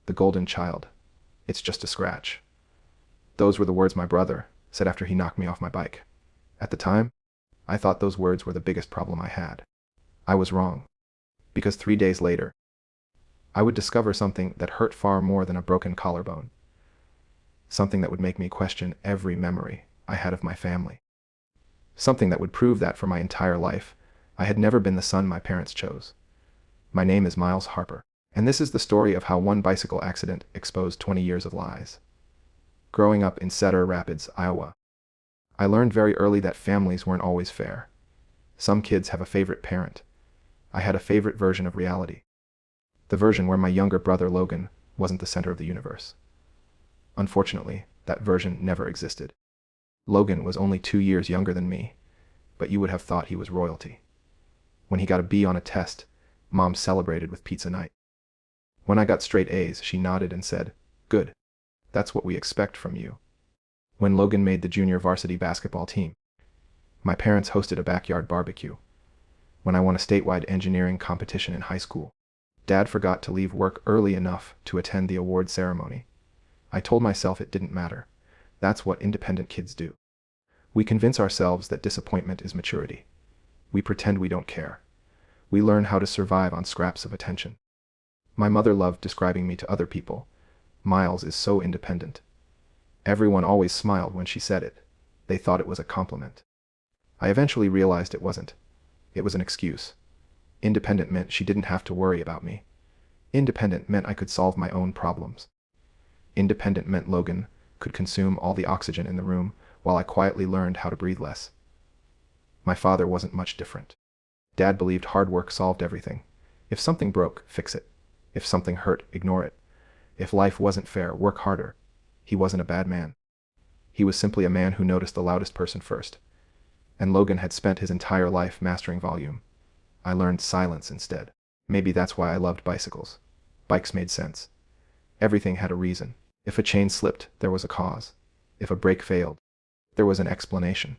The golden child. It's just a scratch. Those were the words my brother said after he knocked me off my bike. At the time, I thought those words were the biggest problem I had. I was wrong. Because 3 days later, I would discover something that hurt far more than a broken collarbone. Something that would make me question every memory I had of my family. Something that would prove that for my entire life, I had never been the son my parents chose. My name is Miles Harper, and this is the story of how one bicycle accident exposed 20 years of lies. Growing up in Cedar Rapids, Iowa, I learned very early that families weren't always fair. Some kids have a favorite parent. I had a favorite version of reality. The version where my younger brother Logan wasn't the center of the universe. Unfortunately, that version never existed. Logan was only 2 years younger than me, but you would have thought he was royalty. When he got a B on a test, Mom celebrated with pizza night. When I got straight A's, she nodded and said, "Good. That's what we expect from you." When Logan made the junior varsity basketball team, my parents hosted a backyard barbecue. When I won a statewide engineering competition in high school, Dad forgot to leave work early enough to attend the award ceremony. I told myself it didn't matter. That's what independent kids do. We convince ourselves that disappointment is maturity. We pretend we don't care. We learn how to survive on scraps of attention. My mother loved describing me to other people. Miles is so independent. Everyone always smiled when she said it. They thought it was a compliment. I eventually realized it wasn't. It was an excuse. Independent meant she didn't have to worry about me. Independent meant I could solve my own problems. Independent meant Logan could consume all the oxygen in the room while I quietly learned how to breathe less. My father wasn't much different. Dad believed hard work solved everything. If something broke, fix it. If something hurt, ignore it. If life wasn't fair, work harder. He wasn't a bad man. He was simply a man who noticed the loudest person first. And Logan had spent his entire life mastering volume. I learned silence instead. Maybe that's why I loved bicycles. Bikes made sense. Everything had a reason. If a chain slipped, there was a cause. If a brake failed, there was an explanation.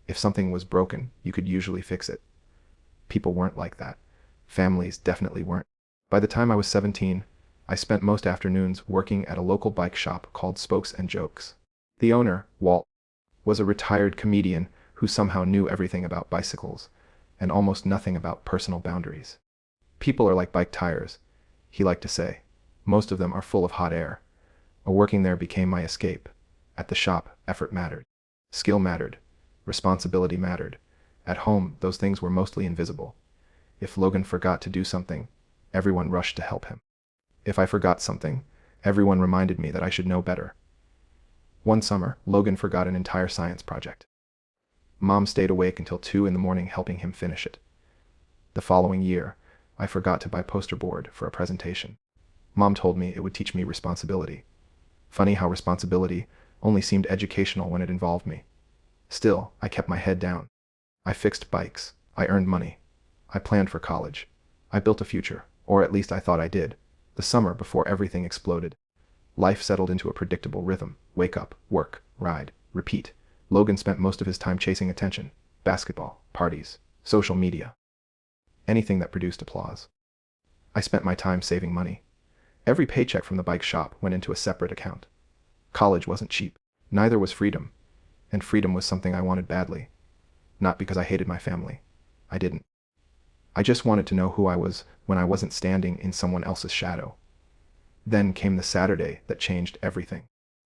If something was broken, you could usually fix it. People weren't like that. Families definitely weren't. By the time I was 17, I spent most afternoons working at a local bike shop called Spokes and Jokes. The owner, Walt, was a retired comedian who somehow knew everything about bicycles and almost nothing about personal boundaries. People are like bike tires, he liked to say. Most of them are full of hot air. Working there became my escape. At the shop, effort mattered. Skill mattered. Responsibility mattered. At home, those things were mostly invisible. If Logan forgot to do something, everyone rushed to help him. If I forgot something, everyone reminded me that I should know better. One summer, Logan forgot an entire science project. Mom stayed awake until 2 in the morning helping him finish it. The following year, I forgot to buy poster board for a presentation. Mom told me it would teach me responsibility. Funny how responsibility only seemed educational when it involved me. Still, I kept my head down. I fixed bikes. I earned money. I planned for college. I built a future, or at least I thought I did. The summer before everything exploded. Life settled into a predictable rhythm. Wake up, work, ride, repeat. Logan spent most of his time chasing attention. Basketball, parties, social media. Anything that produced applause. I spent my time saving money. Every paycheck from the bike shop went into a separate account. College wasn't cheap. Neither was freedom. And freedom was something I wanted badly. Not because I hated my family. I didn't. I just wanted to know who I was when I wasn't standing in someone else's shadow. Then came the Saturday that changed everything.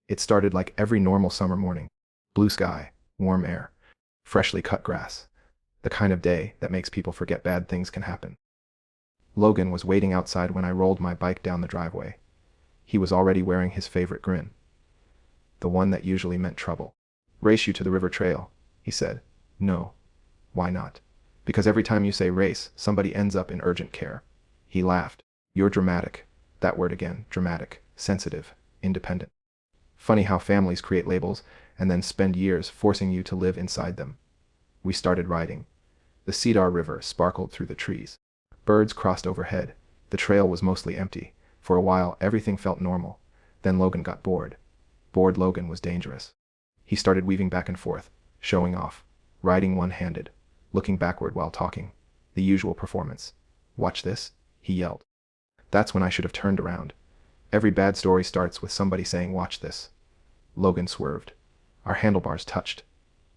It started like every normal summer morning. Blue sky, warm air, freshly cut grass. The kind of day that makes people forget bad things can happen. Logan was waiting outside when I rolled my bike down the driveway. He was already wearing his favorite grin. The one that usually meant trouble. "Race you to the river trail," he said. "No. Why not?" "Because every time you say race, somebody ends up in urgent care." He laughed. "You're dramatic." That word again, dramatic, sensitive, independent. Funny how families create labels and then spend years forcing you to live inside them. We started riding. The Cedar River sparkled through the trees. Birds crossed overhead. The trail was mostly empty. For a while, everything felt normal. Then Logan got bored. Bored Logan was dangerous. He started weaving back and forth, showing off, riding one-handed, looking backward while talking. The usual performance. "Watch this," he yelled. That's when I should have turned around. Every bad story starts with somebody saying, "Watch this." Logan swerved. Our handlebars touched.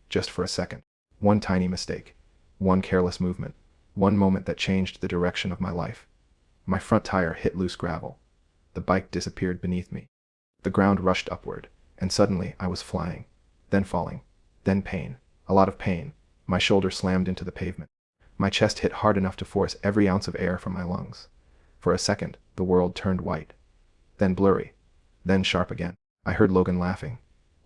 Just for a second. One tiny mistake. One careless movement. One moment that changed the direction of my life. My front tire hit loose gravel. The bike disappeared beneath me. The ground rushed upward, and suddenly I was flying. Then falling. Then pain. A lot of pain. My shoulder slammed into the pavement. My chest hit hard enough to force every ounce of air from my lungs. For a second, the world turned white. Then blurry. Then sharp again. I heard Logan laughing.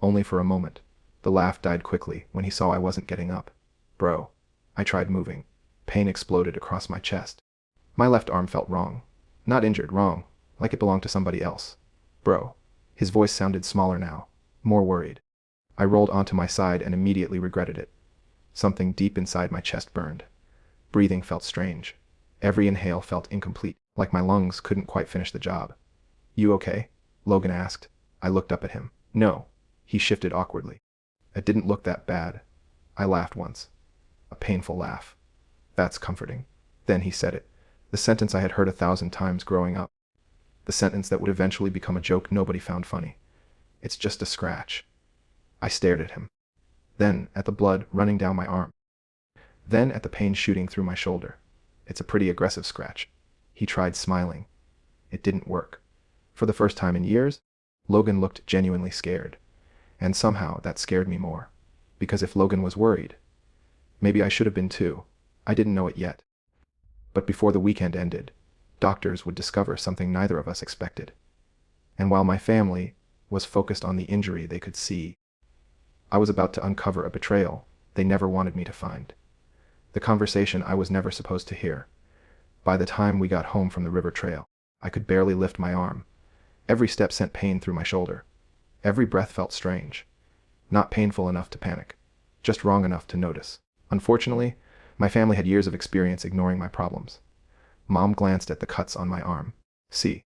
Only for a moment. The laugh died quickly when he saw I wasn't getting up. "Bro." I tried moving. Pain exploded across my chest. My left arm felt wrong. Not injured, wrong. Like it belonged to somebody else. "Bro." His voice sounded smaller now. More worried. I rolled onto my side and immediately regretted it. Something deep inside my chest burned. Breathing felt strange. Every inhale felt incomplete, like my lungs couldn't quite finish the job. "You okay?" Logan asked. I looked up at him. "No." He shifted awkwardly. "It didn't look that bad." I laughed once. A painful laugh. "That's comforting." Then he said it. The sentence I had heard 1,000 times growing up. The sentence that would eventually become a joke nobody found funny. "It's just a scratch." I stared at him. Then at the blood running down my arm. Then at the pain shooting through my shoulder. "It's a pretty aggressive scratch." He tried smiling. It didn't work. For the first time in years, Logan looked genuinely scared. And somehow that scared me more. Because if Logan was worried, maybe I should have been too. I didn't know it yet. But before the weekend ended, doctors would discover something neither of us expected. And while my family was focused on the injury they could see, I was about to uncover a betrayal they never wanted me to find. The conversation I was never supposed to hear. By the time we got home from the river trail, I could barely lift my arm. Every step sent pain through my shoulder. Every breath felt strange. Not painful enough to panic. Just wrong enough to notice. Unfortunately, my family had years of experience ignoring my problems. Mom glanced at the cuts on my arm. "See.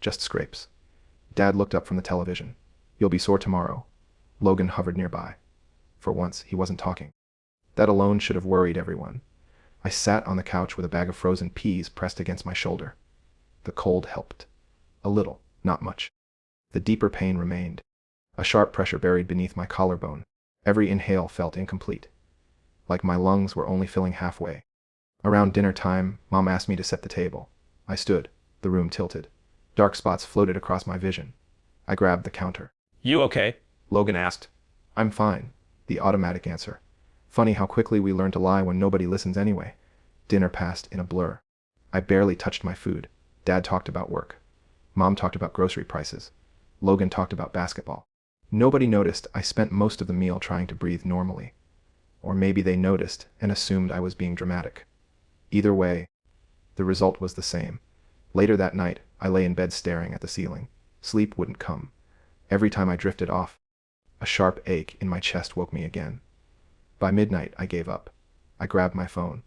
Just scrapes." Dad looked up from the television. "You'll be sore tomorrow." Logan hovered nearby. For once, he wasn't talking. That alone should have worried everyone. I sat on the couch with a bag of frozen peas pressed against my shoulder. The cold helped. A little, not much. The deeper pain remained. A sharp pressure buried beneath my collarbone. Every inhale felt incomplete. Like my lungs were only filling halfway. Around dinner time, Mom asked me to set the table. I stood, the room tilted. Dark spots floated across my vision. I grabbed the counter. "You okay?" Logan asked. "I'm fine." The automatic answer. Funny how quickly we learn to lie when nobody listens anyway. Dinner passed in a blur. I barely touched my food. Dad talked about work. Mom talked about grocery prices. Logan talked about basketball. Nobody noticed I spent most of the meal trying to breathe normally. Or maybe they noticed and assumed I was being dramatic. Either way, the result was the same. Later that night, I lay in bed staring at the ceiling. Sleep wouldn't come. Every time I drifted off, a sharp ache in my chest woke me again. By midnight, I gave up. I grabbed my phone.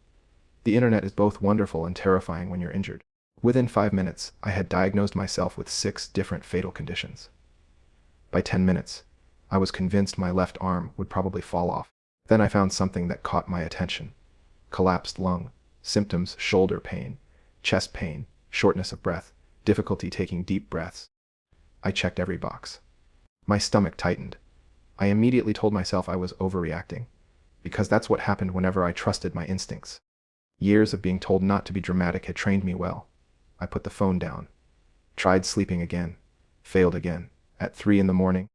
The internet is both wonderful and terrifying when you're injured. Within 5 minutes, I had diagnosed myself with 6 different fatal conditions. By 10 minutes, I was convinced my left arm would probably fall off. Then I found something that caught my attention. Collapsed lung, symptoms: shoulder pain, chest pain, shortness of breath, difficulty taking deep breaths. I checked every box. My stomach tightened. I immediately told myself I was overreacting, because that's what happened whenever I trusted my instincts. Years of being told not to be dramatic had trained me well. I put the phone down. Tried sleeping again. Failed again. At 3 in the morning,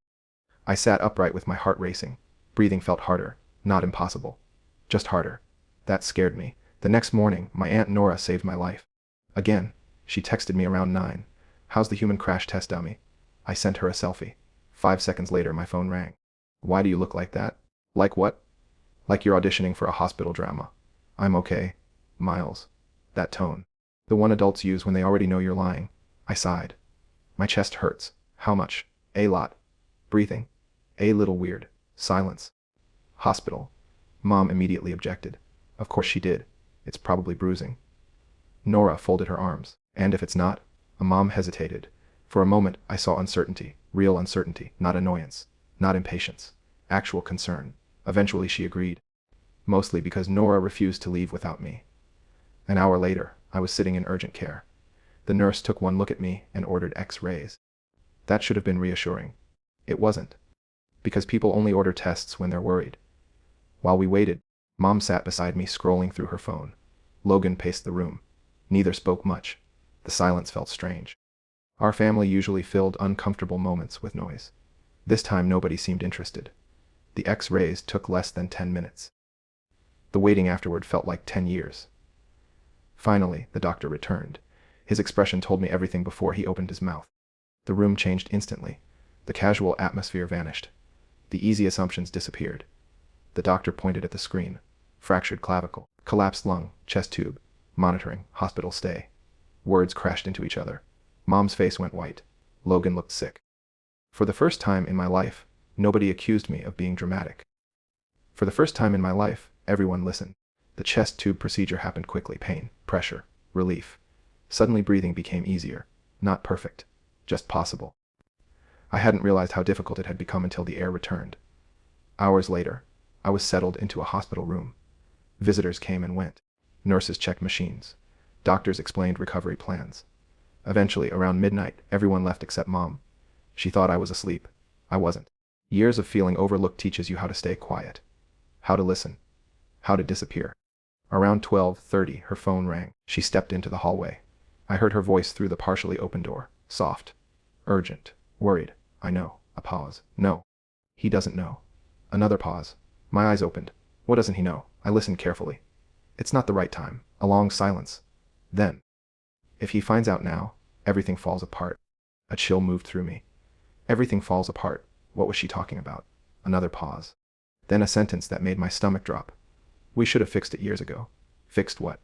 I sat upright with my heart racing. Breathing felt harder. Not impossible. Just harder. That scared me. The next morning, my Aunt Nora saved my life. Again, she texted me around 9. "How's the human crash test dummy?" I sent her a selfie. 5 seconds later, my phone rang. "Why do you look like that?" "Like what?" "Like you're auditioning for a hospital drama." "I'm okay. Miles." That tone. The one adults use when they already know you're lying. I sighed. My chest hurts. How much? A lot. Breathing. A little weird. Silence. Hospital. Mom immediately objected. Of course she did. It's probably bruising. Nora folded her arms. And if it's not? Mom hesitated. For a moment, I saw uncertainty. Real uncertainty. Not annoyance. Not impatience. Actual concern. Eventually she agreed. Mostly because Nora refused to leave without me. An hour later, I was sitting in urgent care. The nurse took one look at me and ordered X-rays. That should have been reassuring. It wasn't. Because people only order tests when they're worried. While we waited, Mom sat beside me scrolling through her phone. Logan paced the room. Neither spoke much. The silence felt strange. Our family usually filled uncomfortable moments with noise. This time nobody seemed interested. The X-rays took less than 10 minutes. The waiting afterward felt like 10 years. Finally, the doctor returned. His expression told me everything before he opened his mouth. The room changed instantly. The casual atmosphere vanished. The easy assumptions disappeared. The doctor pointed at the screen. Fractured clavicle, collapsed lung, chest tube, monitoring, hospital stay. Words crashed into each other. Mom's face went white. Logan looked sick. For the first time in my life, nobody accused me of being dramatic. For the first time in my life, everyone listened. The chest tube procedure happened quickly. Pain, pressure, relief. Suddenly breathing became easier. Not perfect. Just possible. I hadn't realized how difficult it had become until the air returned. Hours later, I was settled into a hospital room. Visitors came and went. Nurses checked machines. Doctors explained recovery plans. Eventually, around midnight, everyone left except Mom. She thought I was asleep. I wasn't. Years of feeling overlooked teaches you how to stay quiet. How to listen. How to disappear. Around 12:30, her phone rang. She stepped into the hallway. I heard her voice through the partially open door. Soft. Urgent. Worried. I know. A pause. No. He doesn't know. Another pause. My eyes opened. What doesn't he know? I listened carefully. It's not the right time. A long silence. Then. If he finds out now, everything falls apart. A chill moved through me. Everything falls apart. What was she talking about? Another pause. Then a sentence that made my stomach drop. We should have fixed it years ago. Fixed what?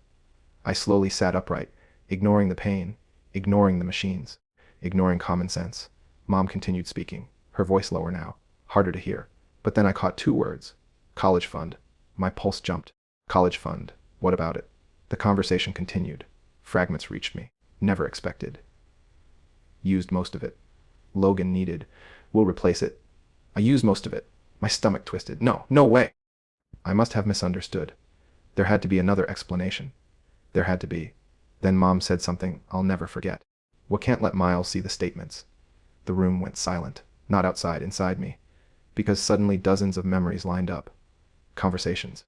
I slowly sat upright, ignoring the pain, ignoring the machines, ignoring common sense. Mom continued speaking, her voice lower now, harder to hear. But then I caught two words. College fund. My pulse jumped. College fund. What about it? The conversation continued. Fragments reached me. Never expected. Used most of it. Logan needed. We'll replace it. I used most of it. My stomach twisted. No, no way. I must have misunderstood. There had to be another explanation. There had to be. Then Mom said something I'll never forget. We can't let Miles see the statements. The room went silent. Not outside, inside me. Because suddenly dozens of memories lined up. Conversations.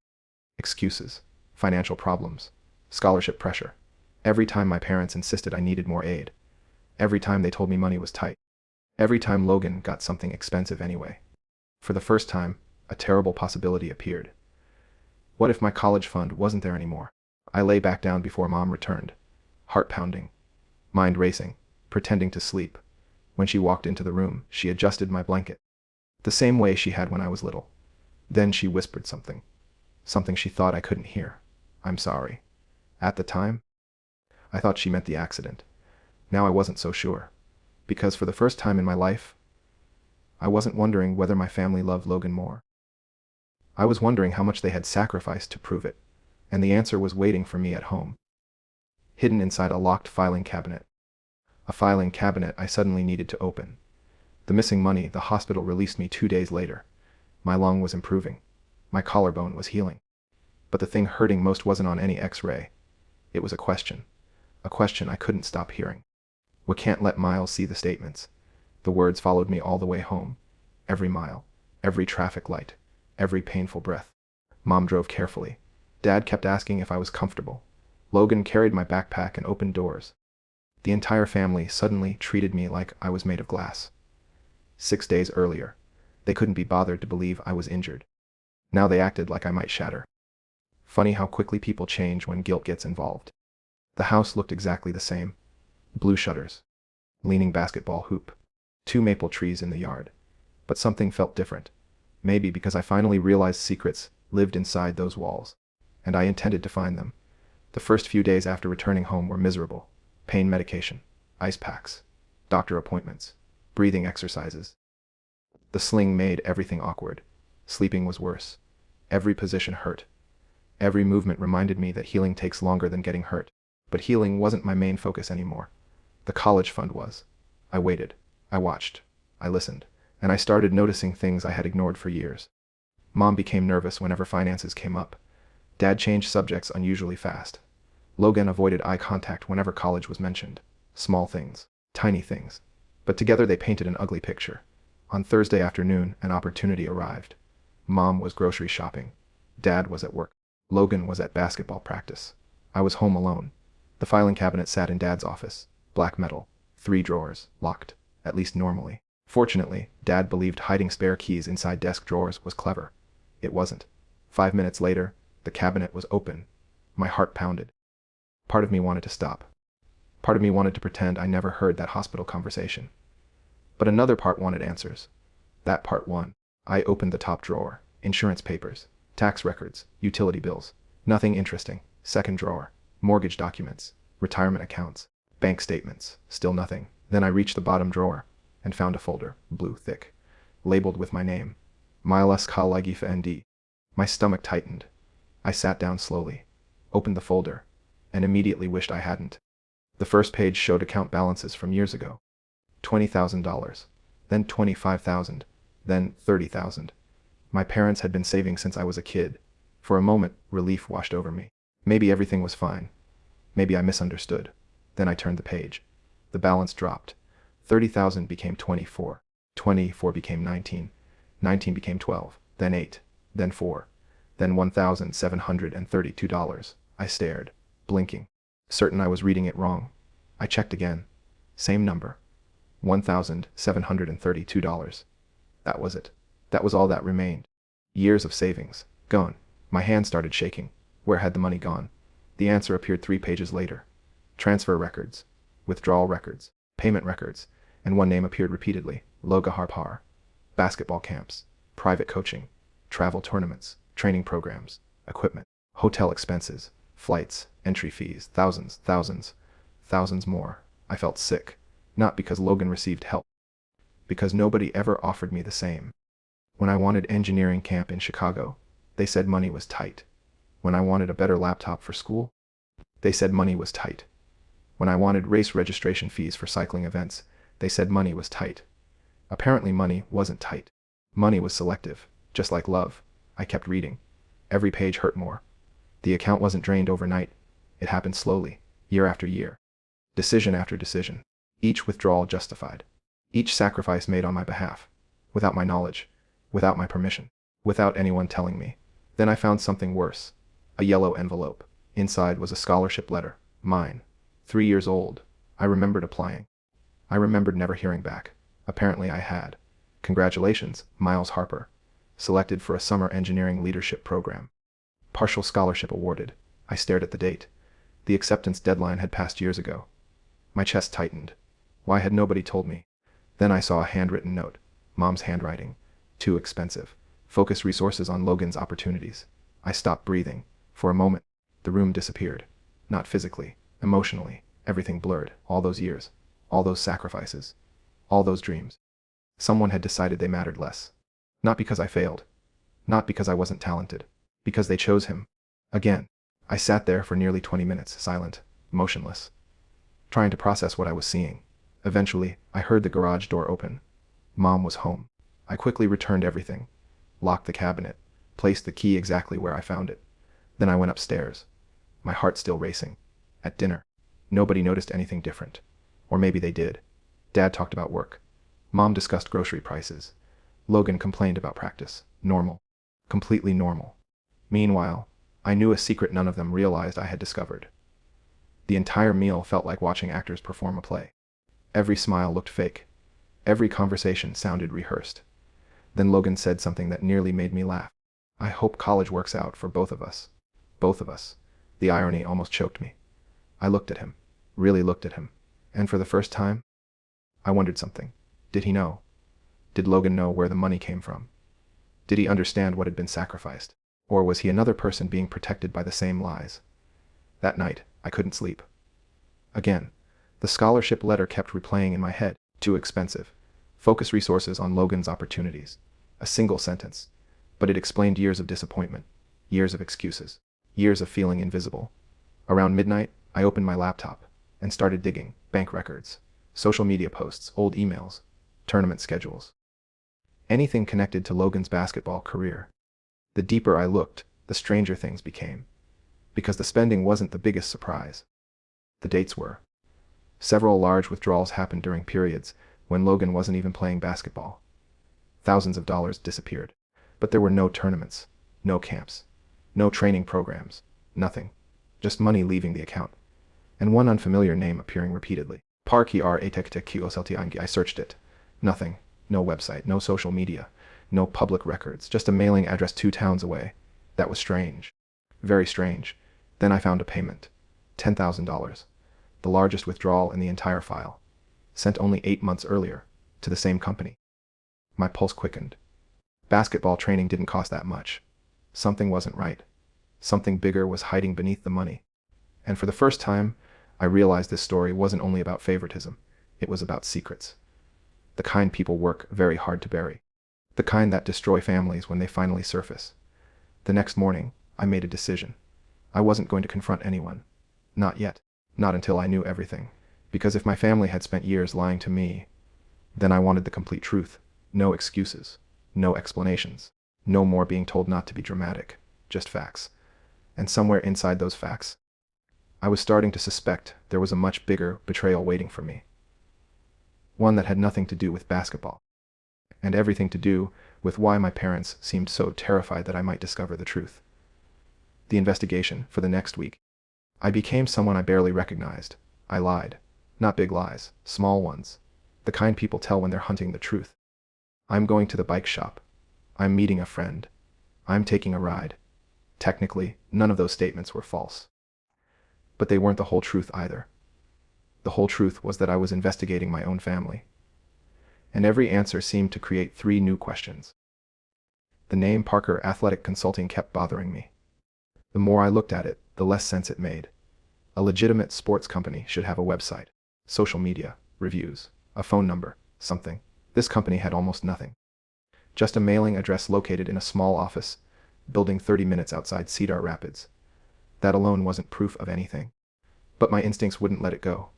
Excuses. Financial problems. Scholarship pressure. Every time my parents insisted I needed more aid. Every time they told me money was tight. Every time Logan got something expensive anyway. For the first time, a terrible possibility appeared. What if my college fund wasn't there anymore? I lay back down before Mom returned. Heart pounding. Mind racing. Pretending to sleep. When she walked into the room, she adjusted my blanket. The same way she had when I was little. Then she whispered something. Something she thought I couldn't hear. I'm sorry. At the time, I thought she meant the accident. Now I wasn't so sure. Because for the first time in my life, I wasn't wondering whether my family loved Logan more. I was wondering how much they had sacrificed to prove it, and the answer was waiting for me at home. Hidden inside a locked filing cabinet. A filing cabinet I suddenly needed to open. The missing money the hospital released me 2 days later. My lung was improving. My collarbone was healing. But the thing hurting most wasn't on any X-ray. It was a question. A question I couldn't stop hearing. We can't let Miles see the statements. The words followed me all the way home. Every mile. Every traffic light. Every painful breath. Mom drove carefully. Dad kept asking if I was comfortable. Logan carried my backpack and opened doors. The entire family suddenly treated me like I was made of glass. 6 days earlier, they couldn't be bothered to believe I was injured. Now they acted like I might shatter. Funny how quickly people change when guilt gets involved. The house looked exactly the same. Blue shutters. Leaning basketball hoop. 2 maple trees in the yard. But something felt different. Maybe because I finally realized secrets lived inside those walls. And I intended to find them. The first few days after returning home were miserable. Pain medication. Ice packs. Doctor appointments. Breathing exercises. The sling made everything awkward. Sleeping was worse. Every position hurt. Every movement reminded me that healing takes longer than getting hurt. But healing wasn't my main focus anymore. The college fund was. I waited. I watched. I listened. And I started noticing things I had ignored for years. Mom became nervous whenever finances came up. Dad changed subjects unusually fast. Logan avoided eye contact whenever college was mentioned. Small things. Tiny things. But together they painted an ugly picture. On Thursday afternoon, an opportunity arrived. Mom was grocery shopping. Dad was at work. Logan was at basketball practice. I was home alone. The filing cabinet sat in Dad's office. Black metal. 3 drawers. Locked. At least normally. Fortunately, Dad believed hiding spare keys inside desk drawers was clever. It wasn't. 5 minutes later, the cabinet was open. My heart pounded. Part of me wanted to stop. Part of me wanted to pretend I never heard that hospital conversation. But another part wanted answers. That part won. I opened the top drawer. Insurance papers. Tax records. Utility bills. Nothing interesting. Second drawer. Mortgage documents. Retirement accounts. Bank statements. Still nothing. Then I reached the bottom drawer and found a folder, blue thick, labeled with my name. Miles Kalagifa ND. My stomach tightened. I sat down slowly, opened the folder, and immediately wished I hadn't. The first page showed account balances from years ago. $20,000, then $25,000, then $30,000. My parents had been saving since I was a kid. For a moment, relief washed over me. Maybe everything was fine. Maybe I misunderstood. Then I turned the page. The balance dropped. 30,000 became 24. 24 became 19. 19 became 12. Then 8. Then 4. Then $1,732. I stared, blinking, certain I was reading it wrong. I checked again. Same number. $1,732. That was it. That was all that remained. Years of savings. Gone. My hand started shaking. Where had the money gone? The answer appeared 3 pages later. Transfer records. Withdrawal records. Payment records. And one name appeared repeatedly. Loga Harpar. Basketball camps. Private coaching. Travel tournaments. Training programs. Equipment. Hotel expenses. Flights. Entry fees. Thousands. Thousands. Thousands more. I felt sick. Not because Logan received help. Because nobody ever offered me the same. When I wanted engineering camp in Chicago, they said money was tight. When I wanted a better laptop for school, they said money was tight. When I wanted race registration fees for cycling events, they said money was tight. Apparently money wasn't tight. Money was selective, just like love. I kept reading. Every page hurt more. The account wasn't drained overnight. It happened slowly, year after year. Decision after decision. Each withdrawal justified. Each sacrifice made on my behalf. Without my knowledge. Without my permission. Without anyone telling me. Then I found something worse. A yellow envelope. Inside was a scholarship letter. Mine. 3 years old. I remembered applying. I remembered never hearing back. Apparently I had. Congratulations, Miles Harper. Selected for a summer engineering leadership program. Partial scholarship awarded. I stared at the date. The acceptance deadline had passed years ago. My chest tightened. Why had nobody told me? Then I saw a handwritten note. Mom's handwriting. Too expensive. Focus resources on Logan's opportunities. I stopped breathing. For a moment, the room disappeared. Not physically, emotionally. Everything blurred. All those years. All those sacrifices. All those dreams. Someone had decided they mattered less. Not because I failed. Not because I wasn't talented. Because they chose him. Again. I sat there for nearly 20 minutes, silent, motionless, trying to process what I was seeing. Eventually, I heard the garage door open. Mom was home. I quickly returned everything. Locked the cabinet. Placed the key exactly where I found it. Then I went upstairs. My heart still racing. At dinner. Nobody noticed anything different. Or maybe they did. Dad talked about work. Mom discussed grocery prices. Logan complained about practice. Normal. Completely normal. Meanwhile, I knew a secret none of them realized I had discovered. The entire meal felt like watching actors perform a play. Every smile looked fake. Every conversation sounded rehearsed. Then Logan said something that nearly made me laugh. I hope college works out for both of us. Both of us. The irony almost choked me. I looked at him. Really looked at him. And for the first time, I wondered something. Did he know? Did Logan know where the money came from? Did he understand what had been sacrificed? Or was he another person being protected by the same lies? That night, I couldn't sleep. Again, the scholarship letter kept replaying in my head. Too expensive. Focus resources on Logan's opportunities. A single sentence. But it explained years of disappointment. Years of excuses. Years of feeling invisible. Around midnight, I opened my laptop and started digging. Bank records. Social media posts. Old emails. Tournament schedules. Anything connected to Logan's basketball career. The deeper I looked, the stranger things became. Because the spending wasn't the biggest surprise. The dates were. Several large withdrawals happened during periods when Logan wasn't even playing basketball. Thousands of dollars disappeared. But there were no tournaments, no camps, no training programs, nothing. Just money leaving the account. And one unfamiliar name appearing repeatedly. I searched it. Nothing. No website, no social media, no public records, just a mailing address 2 towns away. That was strange. Very strange. Then I found a payment. $10,000. The largest withdrawal in the entire file. Sent only 8 months earlier, to the same company. My pulse quickened. Basketball training didn't cost that much. Something wasn't right. Something bigger was hiding beneath the money. And for the first time, I realized this story wasn't only about favoritism. It was about secrets. The kind people work very hard to bury. The kind that destroy families when they finally surface. The next morning, I made a decision. I wasn't going to confront anyone. Not yet. Not until I knew everything. Because if my family had spent years lying to me, then I wanted the complete truth. No excuses. No explanations. No more being told not to be dramatic. Just facts. And somewhere inside those facts, I was starting to suspect there was a much bigger betrayal waiting for me. One that had nothing to do with basketball. And everything to do with why my parents seemed so terrified that I might discover the truth. The investigation for the next week. I became someone I barely recognized. I lied. Not big lies, small ones. The kind people tell when they're hunting the truth. I'm going to the bike shop. I'm meeting a friend. I'm taking a ride. Technically, none of those statements were false. But they weren't the whole truth either. The whole truth was that I was investigating my own family. And every answer seemed to create 3 new questions. The name Parker Athletic Consulting kept bothering me. The more I looked at it, the less sense it made. A legitimate sports company should have a website, social media, reviews, a phone number, something. This company had almost nothing. Just a mailing address located in a small office, building 30 minutes outside Cedar Rapids. That alone wasn't proof of anything. But my instincts wouldn't let it go.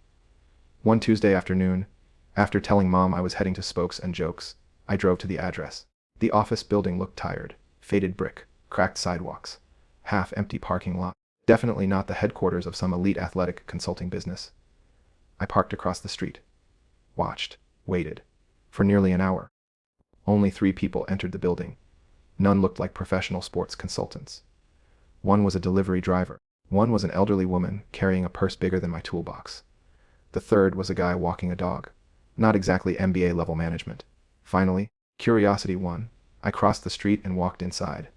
One Tuesday afternoon, after telling Mom I was heading to Spokes and Jokes, I drove to the address. The office building looked tired. Faded brick, cracked sidewalks, half-empty parking lot. Definitely not the headquarters of some elite athletic consulting business. I parked across the street. Watched. Waited. For nearly an hour. Only 3 people entered the building. None looked like professional sports consultants. One was a delivery driver. One was an elderly woman carrying a purse bigger than my toolbox. The third was a guy walking a dog. Not exactly MBA-level management. Finally, curiosity won. I crossed the street and walked inside.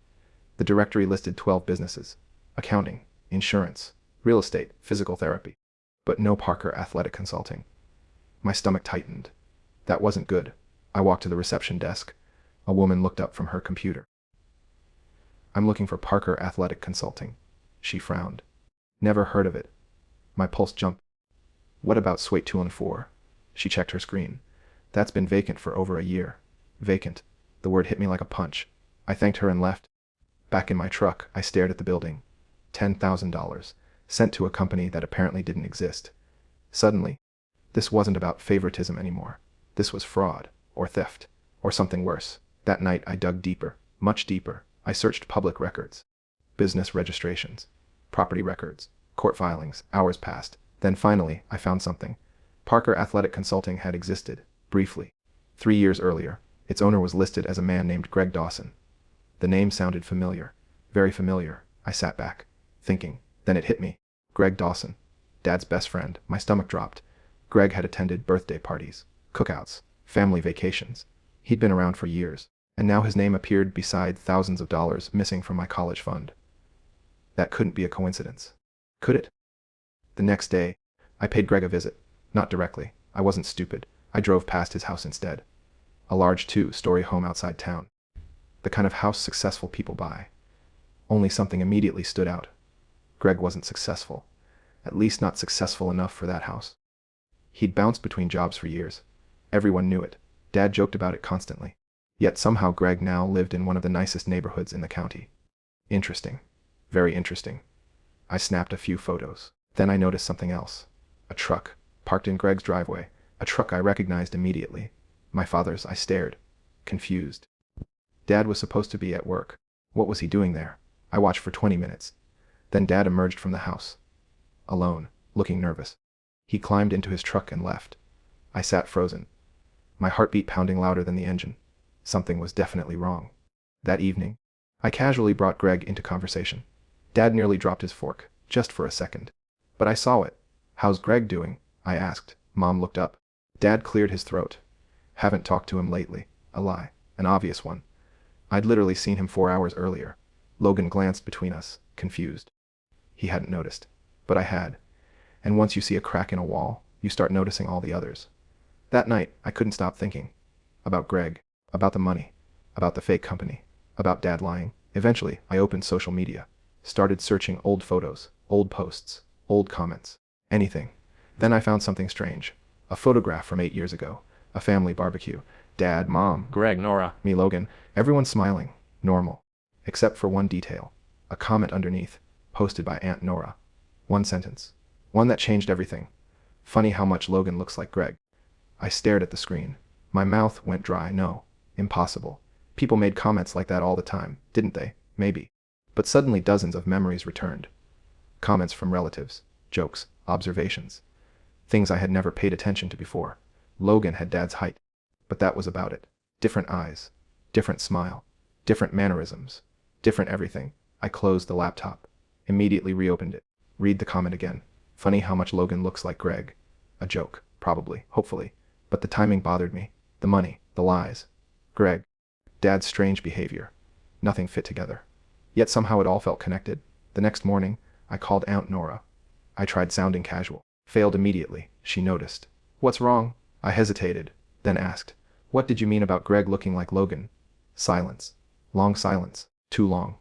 The directory listed 12 businesses. Accounting, insurance, real estate, physical therapy. But no Parker Athletic Consulting. My stomach tightened. That wasn't good. I walked to the reception desk. A woman looked up from her computer. I'm looking for Parker Athletic Consulting. She frowned. Never heard of it. My pulse jumped. What about Suite 2 and 4? She checked her screen. That's been vacant for over a year. Vacant. The word hit me like a punch. I thanked her and left. Back in my truck, I stared at the building. $10,000. Sent to a company that apparently didn't exist. Suddenly, this wasn't about favoritism anymore. This was fraud, or theft, or something worse. That night I dug deeper, much deeper. I searched public records, business registrations, property records, court filings. Hours passed. Then finally, I found something. Parker Athletic Consulting had existed, briefly. 3 years earlier, its owner was listed as a man named Greg Dawson. The name sounded familiar, very familiar. I sat back, thinking. Then it hit me. Greg Dawson, Dad's best friend. My stomach dropped. Greg had attended birthday parties, cookouts, family vacations. He'd been around for years, and now his name appeared beside thousands of dollars missing from my college fund. That couldn't be a coincidence. Could it? The next day, I paid Greg a visit. Not directly. I wasn't stupid. I drove past his house instead. A large 2-story home outside town. The kind of house successful people buy. Only something immediately stood out. Greg wasn't successful. At least not successful enough for that house. He'd bounced between jobs for years. Everyone knew it. Dad joked about it constantly. Yet somehow Greg now lived in one of the nicest neighborhoods in the county. Interesting. Very interesting. I snapped a few photos. Then I noticed something else. A truck, parked in Greg's driveway. A truck I recognized immediately. My father's. I stared, confused. Dad was supposed to be at work. What was he doing there? I watched for 20 minutes. Then Dad emerged from the house. Alone, looking nervous. He climbed into his truck and left. I sat frozen, my heartbeat pounding louder than the engine. Something was definitely wrong. That evening, I casually brought Greg into conversation. Dad nearly dropped his fork, just for a second. But I saw it. "How's Greg doing?" I asked. Mom looked up. Dad cleared his throat. "Haven't talked to him lately." A lie. An obvious one. I'd literally seen him 4 hours earlier. Logan glanced between us, confused. He hadn't noticed. But I had. And once you see a crack in a wall, you start noticing all the others. That night, I couldn't stop thinking. About Greg. About the money. About the fake company. About Dad lying. Eventually, I opened social media. Started searching old photos, old posts, old comments. Anything. Then I found something strange. A photograph from 8 years ago. A family barbecue. Dad, Mom, Greg, Nora. me, Logan. Everyone smiling. Normal. Except for one detail. A comment underneath. Posted by Aunt Nora. One sentence. One that changed everything. "Funny how much Logan looks like Greg." I stared at the screen. My mouth went dry. No. Impossible. People made comments like that all the time, didn't they? Maybe. But suddenly dozens of memories returned. Comments from relatives. Jokes. Observations. Things I had never paid attention to before. Logan had Dad's height. But that was about it. Different eyes. Different smile. Different mannerisms. Different everything. I closed the laptop. Immediately reopened it. Read the comment again. "Funny how much Logan looks like Greg." A joke. Probably. Hopefully. But the timing bothered me. The money. The lies. Greg. Dad's strange behavior. Nothing fit together. Yet somehow it all felt connected. The next morning, I called Aunt Nora. I tried sounding casual. Failed immediately. She noticed. "What's wrong?" I hesitated, then asked, "What did you mean about Greg looking like Logan?" Silence. Long silence. Too long.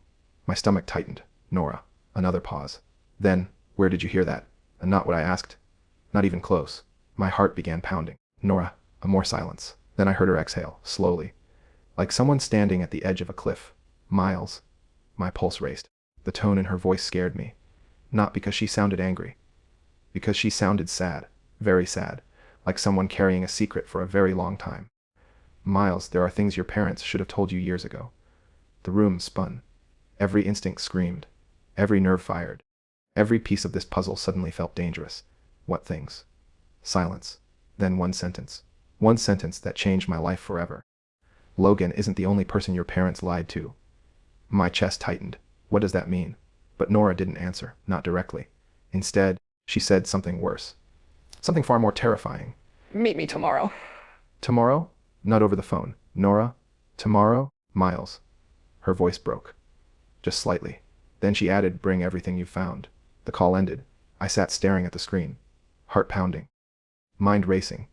My stomach tightened. "Nora." Another pause. Then, "Where did you hear that?" And not what I asked. Not even close. My heart began pounding. "Nora." More silence. Then I heard her exhale, slowly. Like someone standing at the edge of a cliff. "Miles." My pulse raced. The tone in her voice scared me. Not because she sounded angry. Because she sounded sad. Very sad. Like someone carrying a secret for a very long time. "Miles, there are things your parents should have told you years ago." The room spun. Every instinct screamed. Every nerve fired. Every piece of this puzzle suddenly felt dangerous. What things? Silence. Then one sentence. One sentence that changed my life forever. "Logan isn't the only person your parents lied to." My chest tightened. What does that mean? But Nora didn't answer, not directly. Instead, she said something worse. Something far more terrifying. "Meet me tomorrow." "Tomorrow?" Not over the phone. "Nora? Tomorrow?" "Miles." Her voice broke. Just slightly. Then she added, "Bring everything you've found." The call ended. I sat staring at the screen. Heart pounding. Mind racing.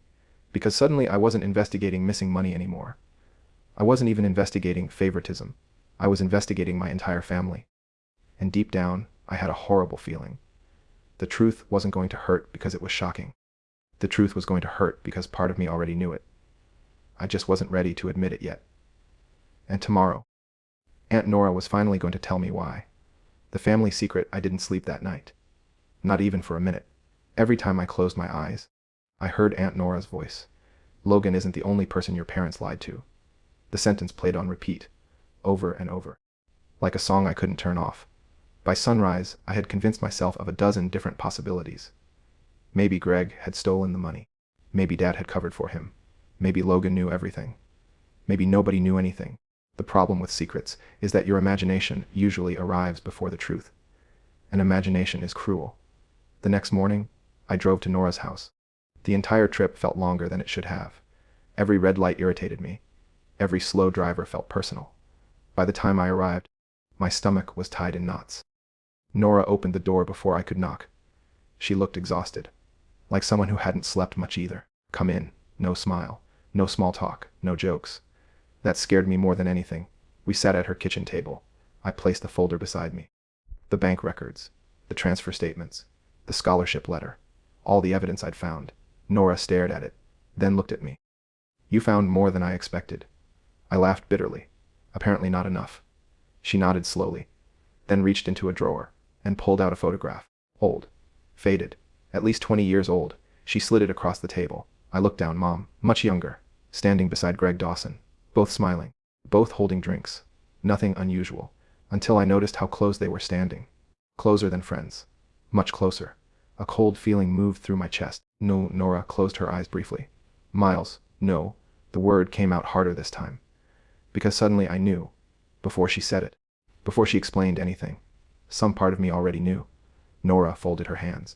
Because suddenly I wasn't investigating missing money anymore. I wasn't even investigating favoritism. I was investigating my entire family. And deep down, I had a horrible feeling. The truth wasn't going to hurt because it was shocking. The truth was going to hurt because part of me already knew it. I just wasn't ready to admit it yet. And tomorrow, Aunt Nora was finally going to tell me why. The family secret. I didn't sleep that night. Not even for a minute. Every time I closed my eyes, I heard Aunt Nora's voice. "Logan isn't the only person your parents lied to." The sentence played on repeat, over and over. Like a song I couldn't turn off. By sunrise, I had convinced myself of a dozen different possibilities. Maybe Greg had stolen the money. Maybe Dad had covered for him. Maybe Logan knew everything. Maybe nobody knew anything. The problem with secrets is that your imagination usually arrives before the truth. And imagination is cruel. The next morning, I drove to Nora's house. The entire trip felt longer than it should have. Every red light irritated me. Every slow driver felt personal. By the time I arrived, my stomach was tied in knots. Nora opened the door before I could knock. She looked exhausted. Like someone who hadn't slept much either. "Come in." No smile. No small talk. No jokes. That scared me more than anything. We sat at her kitchen table. I placed the folder beside me. The bank records. The transfer statements. The scholarship letter. All the evidence I'd found. Nora stared at it, then looked at me. "You found more than I expected." I laughed bitterly. Apparently not enough. She nodded slowly, then reached into a drawer and pulled out a photograph. Old. Faded. At least 20 years old. She slid it across the table. I looked down. Mom, much younger, standing beside Greg Dawson. Both smiling. Both holding drinks. Nothing unusual. Until I noticed how close they were standing. Closer than friends. Much closer. A cold feeling moved through my chest. No, Nora closed her eyes briefly. Miles, no. The word came out harder this time. Because suddenly I knew. Before she said it. Before she explained anything. Some part of me already knew. Nora folded her hands.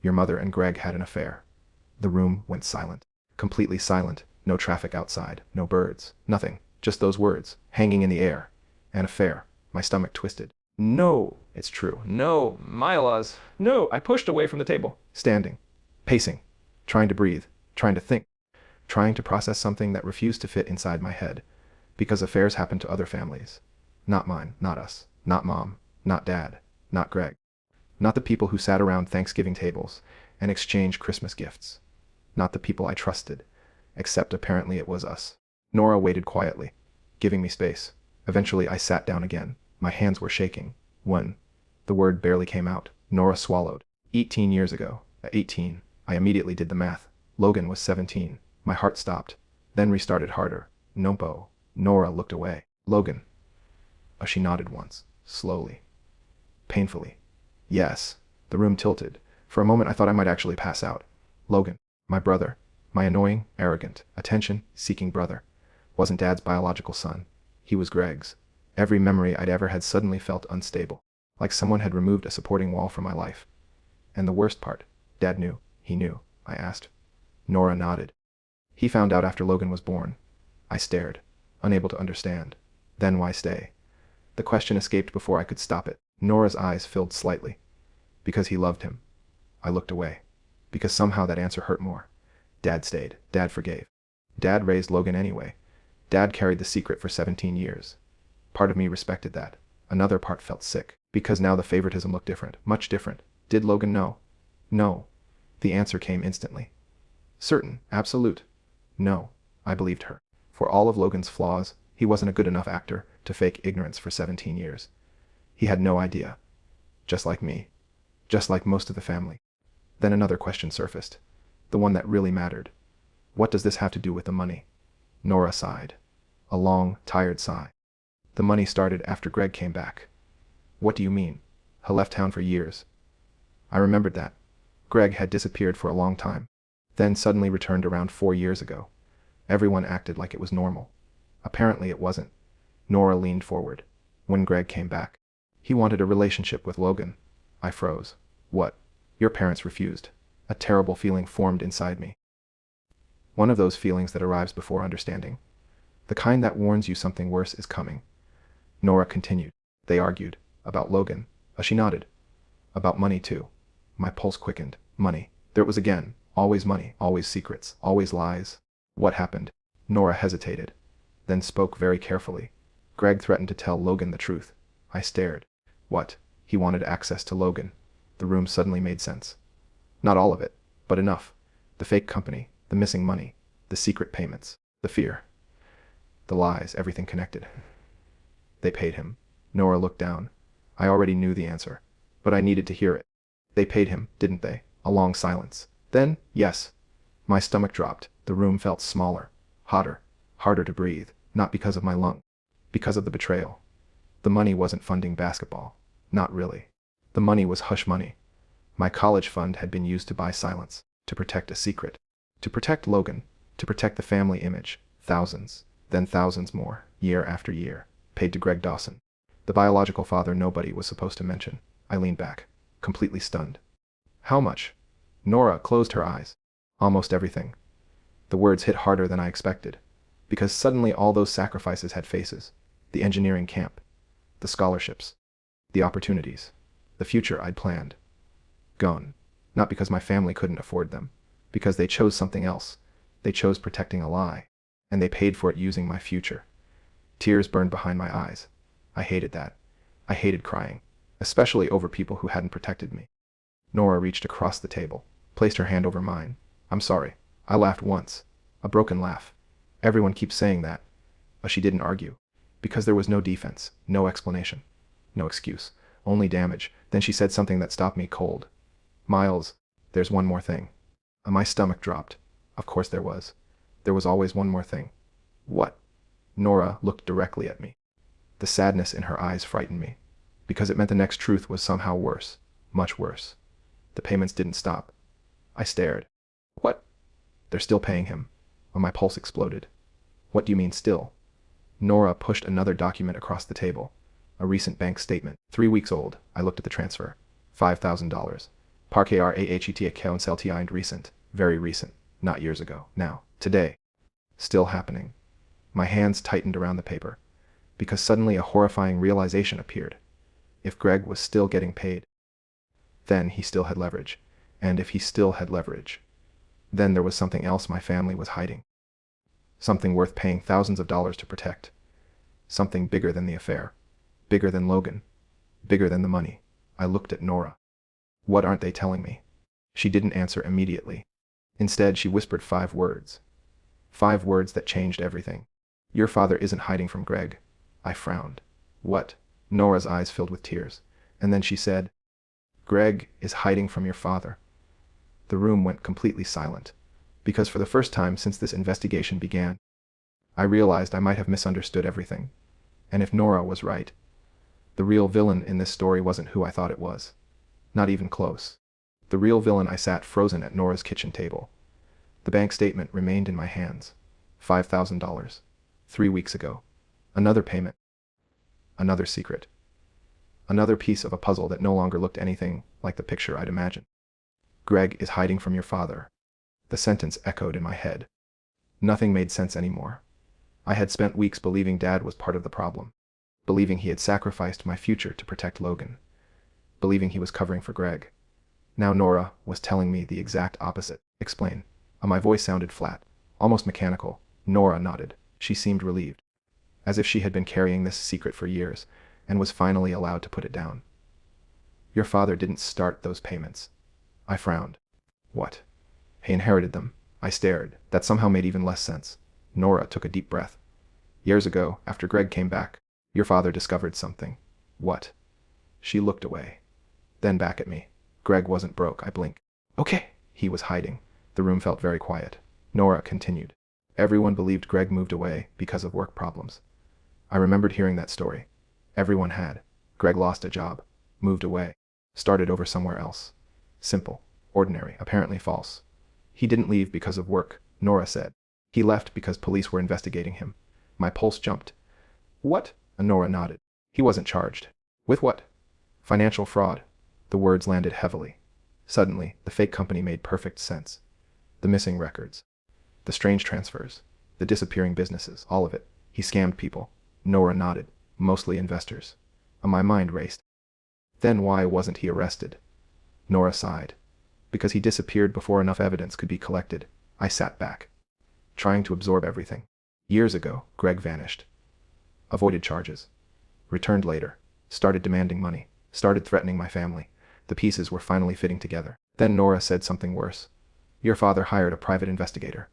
Your mother and Greg had an affair. The room went silent. Completely silent. No traffic outside. No birds. Nothing. Just those words, hanging in the air. An affair. My stomach twisted. No, it's true. No, Miles. No, I pushed away from the table. Standing. Pacing. Trying to breathe. Trying to think. Trying to process something that refused to fit inside my head. Because affairs happen to other families. Not mine. Not us. Not Mom. Not Dad. Not Greg. Not the people who sat around Thanksgiving tables and exchanged Christmas gifts. Not the people I trusted. Except apparently it was us. Nora waited quietly, giving me space. Eventually I sat down again. My hands were shaking. When the word barely came out, Nora swallowed. 18 years ago. At 18, I immediately did the math. Logan was 17. My heart stopped, then restarted harder. Nopo. Nora looked away. Logan. She nodded once, slowly. Painfully. Yes. The room tilted. For a moment I thought I might actually pass out. Logan. My brother. My annoying, arrogant, attention-seeking brother. Wasn't Dad's biological son. He was Greg's. Every memory I'd ever had suddenly felt unstable. Like someone had removed a supporting wall from my life. And the worst part, Dad knew. He knew. I asked. Nora nodded. He found out after Logan was born. I stared, unable to understand. Then why stay? The question escaped before I could stop it. Nora's eyes filled slightly. Because he loved him. I looked away. Because somehow that answer hurt more. Dad stayed. Dad forgave. Dad raised Logan anyway. Dad carried the secret for 17 years. Part of me respected that. Another part felt sick. Because now the favoritism looked different. Much different. Did Logan know? No. The answer came instantly. Certain. Absolute. No. I believed her. For all of Logan's flaws, he wasn't a good enough actor to fake ignorance for 17 years. He had no idea. Just like me. Just like most of the family. Then another question surfaced. The one that really mattered. What does this have to do with the money? Nora sighed. A long, tired sigh. The money started after Greg came back. What do you mean? He left town for years. I remembered that. Greg had disappeared for a long time. Then suddenly returned around 4 years ago. Everyone acted like it was normal. Apparently it wasn't. Nora leaned forward. When Greg came back, he wanted a relationship with Logan. I froze. What? Your parents refused. A terrible feeling formed inside me. One of those feelings that arrives before understanding. The kind that warns you something worse is coming. Nora continued. They argued. About Logan. She nodded. About money too. My pulse quickened. Money. There it was again. Always money. Always secrets. Always lies. What happened? Nora hesitated. Then spoke very carefully. Greg threatened to tell Logan the truth. I stared. What? He wanted access to Logan. The room suddenly made sense. Not all of it, but enough. The fake company, the missing money, the secret payments, the fear. The lies, everything connected. They paid him. Nora looked down. I already knew the answer, but I needed to hear it. They paid him, didn't they? A long silence. Then, yes. My stomach dropped. The room felt smaller, hotter, harder to breathe, not because of my lung, because of the betrayal. The money wasn't funding basketball. Not really. The money was hush money. My college fund had been used to buy silence, to protect a secret, to protect Logan, to protect the family image. Thousands, then thousands more, year after year, paid to Greg Dawson. The biological father nobody was supposed to mention. I leaned back, completely stunned. How much? Nora closed her eyes. Almost everything. The words hit harder than I expected, because suddenly all those sacrifices had faces. The engineering camp, the scholarships, the opportunities, the future I'd planned. Gone. Not because my family couldn't afford them, because they chose something else. They chose protecting a lie, and they paid for it using my future. Tears burned behind my eyes. I hated that. I hated crying, especially over people who hadn't protected me. Nora reached across the table, placed her hand over mine. I'm sorry. I laughed once. A broken laugh. Everyone keeps saying that. But she didn't argue. Because there was no defense, no explanation, no excuse, only damage. Then she said something that stopped me cold. Miles, there's one more thing. My stomach dropped. Of course there was. There was always one more thing. What? Nora looked directly at me. The sadness in her eyes frightened me, because it meant the next truth was somehow worse, much worse. The payments didn't stop. I stared. What? They're still paying him. My pulse exploded. What do you mean still? Nora pushed another document across the table. A recent bank statement. 3 weeks old. I looked at the transfer. $5,000. Parque RAHET coincidental recent. Very recent. Not years ago. Now. Today. Still happening. My hands tightened around the paper, because suddenly a horrifying realization appeared. If Greg was still getting paid, then he still had leverage. And if he still had leverage, then there was something else my family was hiding. Something worth paying thousands of dollars to protect. Something bigger than the affair. Bigger than Logan. Bigger than the money. I looked at Nora. What aren't they telling me? She didn't answer immediately. Instead, she whispered 5 words. 5 words that changed everything. Your father isn't hiding from Greg. I frowned. What? Nora's eyes filled with tears. And then she said, Greg is hiding from your father. The room went completely silent, because for the first time since this investigation began, I realized I might have misunderstood everything. And if Nora was right, the real villain in this story wasn't who I thought it was. Not even close. The real villain. I sat frozen at Nora's kitchen table. The bank statement remained in my hands. $5,000. 3 weeks ago. Another payment. Another secret. Another piece of a puzzle that no longer looked anything like the picture I'd imagined. Greg is hiding from your father. The sentence echoed in my head. Nothing made sense anymore. I had spent weeks believing Dad was part of the problem. Believing he had sacrificed my future to protect Logan. Believing he was covering for Greg. Now Nora was telling me the exact opposite. Explain. My voice sounded flat, almost mechanical. Nora nodded. She seemed relieved, as if she had been carrying this secret for years, and was finally allowed to put it down. Your father didn't start those payments. I frowned. What? He inherited them. I stared. That somehow made even less sense. Nora took a deep breath. Years ago, after Greg came back, your father discovered something. What? She looked away. Then back at me. Greg wasn't broke. I blinked. Okay. He was hiding. The room felt very quiet. Nora continued. Everyone believed Greg moved away because of work problems. I remembered hearing that story. Everyone had. Greg lost a job, moved away, started over somewhere else. Simple, ordinary, apparently false. He didn't leave because of work, Nora said. He left because police were investigating him. My pulse jumped. What? Nora nodded. He wasn't charged. With what? Financial fraud. The words landed heavily. Suddenly, the fake company made perfect sense. The missing records. The strange transfers. The disappearing businesses. All of it. He scammed people. Nora nodded. Mostly investors. My mind raced. Then why wasn't he arrested? Nora sighed. Because he disappeared before enough evidence could be collected. I sat back, trying to absorb everything. Years ago, Greg vanished. Avoided charges. Returned later. Started demanding money. Started threatening my family. The pieces were finally fitting together. Then Nora said something worse. Your father hired a private investigator.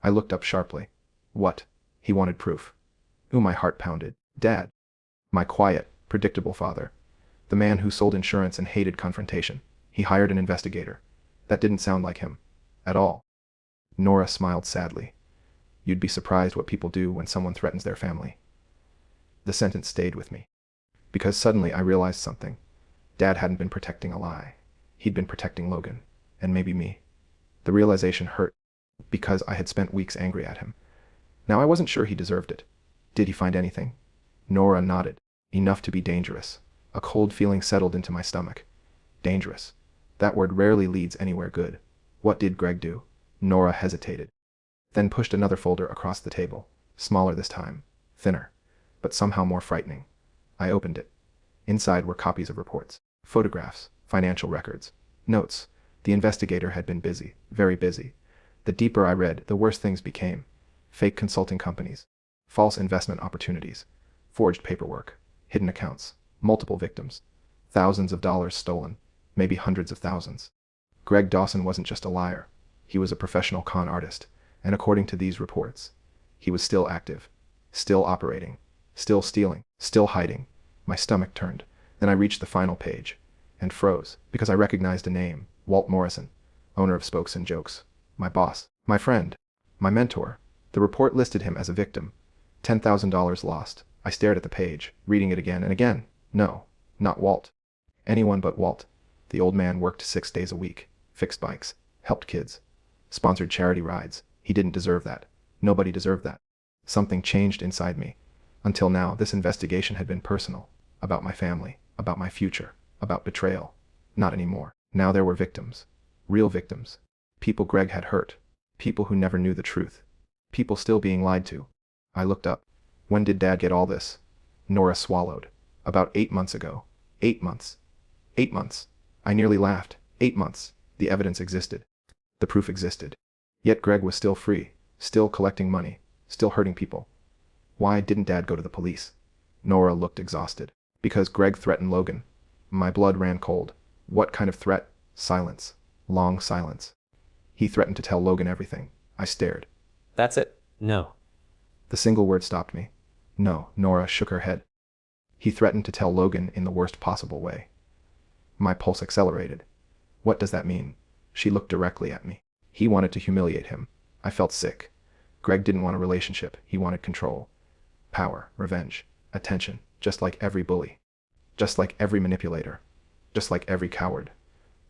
I looked up sharply. What? He wanted proof. Ooh, my heart pounded. Dad. My quiet, predictable father. The man who sold insurance and hated confrontation. He hired an investigator. That didn't sound like him. At all. Nora smiled sadly. You'd be surprised what people do when someone threatens their family. The sentence stayed with me. Because suddenly I realized something. Dad hadn't been protecting a lie. He'd been protecting Logan. And maybe me. The realization hurt, because I had spent weeks angry at him. Now I wasn't sure he deserved it. Did he find anything? Nora nodded. Enough to be dangerous. A cold feeling settled into my stomach. Dangerous. That word rarely leads anywhere good. What did Greg do? Nora hesitated. Then pushed another folder across the table. Smaller this time. Thinner. But somehow more frightening. I opened it. Inside were copies of reports. Photographs. Financial records. Notes. The investigator had been busy. Very busy. The deeper I read, the worse things became. Fake consulting companies. False investment opportunities. Forged paperwork. Hidden accounts. Multiple victims. Thousands of dollars stolen. Maybe hundreds of thousands. Greg Dawson wasn't just a liar. He was a professional con artist. And according to these reports, he was still active. Still operating. Still stealing. Still hiding. My stomach turned. Then I reached the final page. And froze, because I recognized a name. Walt Morrison. Owner of Spokes and Jokes. My boss. My friend. My mentor. The report listed him as a victim. $10,000 lost. I stared at the page, reading it again and again. No, not Walt. Anyone but Walt. The old man worked 6 days a week, fixed bikes, helped kids, sponsored charity rides. He didn't deserve that. Nobody deserved that. Something changed inside me. Until now, this investigation had been personal, about my family, about my future, about betrayal. Not anymore. Now there were victims. Real victims. People Greg had hurt. People who never knew the truth. People still being lied to. I looked up. When did Dad get all this? Nora swallowed. About 8 months ago. 8 months. 8 months. I nearly laughed. 8 months. The evidence existed. The proof existed. Yet Greg was still free, still collecting money, still hurting people. Why didn't Dad go to the police? Nora looked exhausted. Because Greg threatened Logan. My blood ran cold. What kind of threat? Silence. Long silence. He threatened to tell Logan everything. I stared. That's it? No. The single word stopped me. No, Nora shook her head. He threatened to tell Logan in the worst possible way. My pulse accelerated. What does that mean? She looked directly at me. He wanted to humiliate him. I felt sick. Greg didn't want a relationship. He wanted control. Power, revenge, attention, just like every bully. Just like every manipulator. Just like every coward.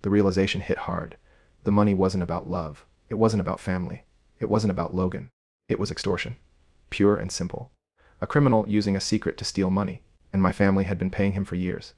The realization hit hard. The money wasn't about love. It wasn't about family. It wasn't about Logan. It was extortion. Pure and simple. A criminal using a secret to steal money, and my family had been paying him for years.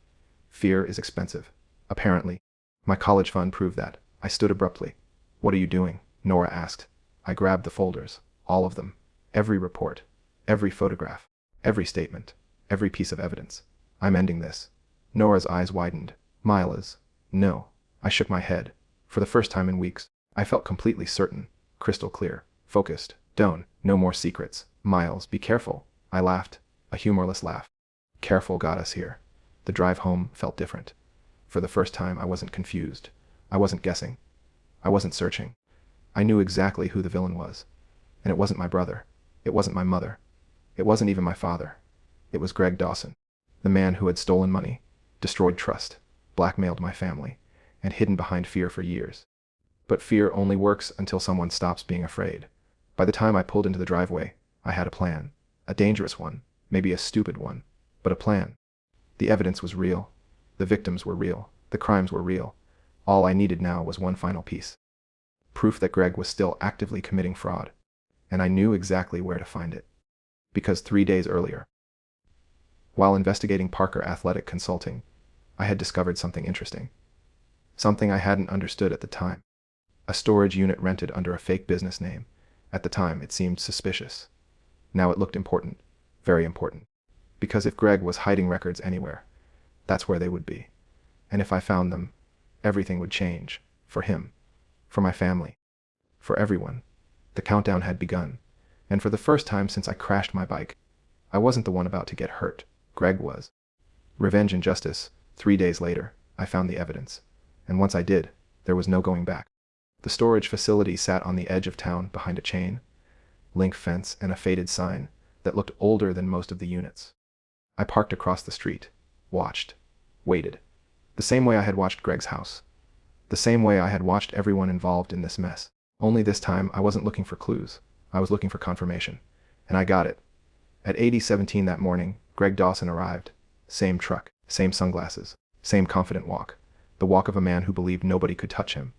Fear is expensive. Apparently. My college fund proved that. I stood abruptly. What are you doing? Nora asked. I grabbed the folders. All of them. Every report. Every photograph. Every statement. Every piece of evidence. I'm ending this. Nora's eyes widened. Miles. No. I shook my head. For the first time in weeks, I felt completely certain. Crystal clear. Focused. Don't. No more secrets. Miles, be careful. I laughed. A humorless laugh. Careful got us here. The drive home felt different. For the first time, I wasn't confused. I wasn't guessing. I wasn't searching. I knew exactly who the villain was. And it wasn't my brother. It wasn't my mother. It wasn't even my father. It was Greg Dawson, the man who had stolen money, destroyed trust, blackmailed my family, and hidden behind fear for years. But fear only works until someone stops being afraid. By the time I pulled into the driveway, I had a plan. A dangerous one, maybe a stupid one, but a plan. The evidence was real. The victims were real. The crimes were real. All I needed now was one final piece. Proof that Greg was still actively committing fraud. And I knew exactly where to find it. Because 3 days earlier, while investigating Parker Athletic Consulting, I had discovered something interesting. Something I hadn't understood at the time. A storage unit rented under a fake business name. At the time, it seemed suspicious. Now it looked important. Very important. Because if Greg was hiding records anywhere, that's where they would be. And if I found them, everything would change. For him. For my family. For everyone. The countdown had begun. And for the first time since I crashed my bike, I wasn't the one about to get hurt. Greg was. Revenge and justice. 3 days later, I found the evidence. And once I did, there was no going back. The storage facility sat on the edge of town behind a chain link fence and a faded sign that looked older than most of the units. I parked across the street, watched, waited. The same way I had watched Greg's house. The same way I had watched everyone involved in this mess. Only this time I wasn't looking for clues. I was looking for confirmation. And I got it. At 8017 that morning, Greg Dawson arrived. Same truck, same sunglasses, same confident walk. The walk of a man who believed nobody could touch him.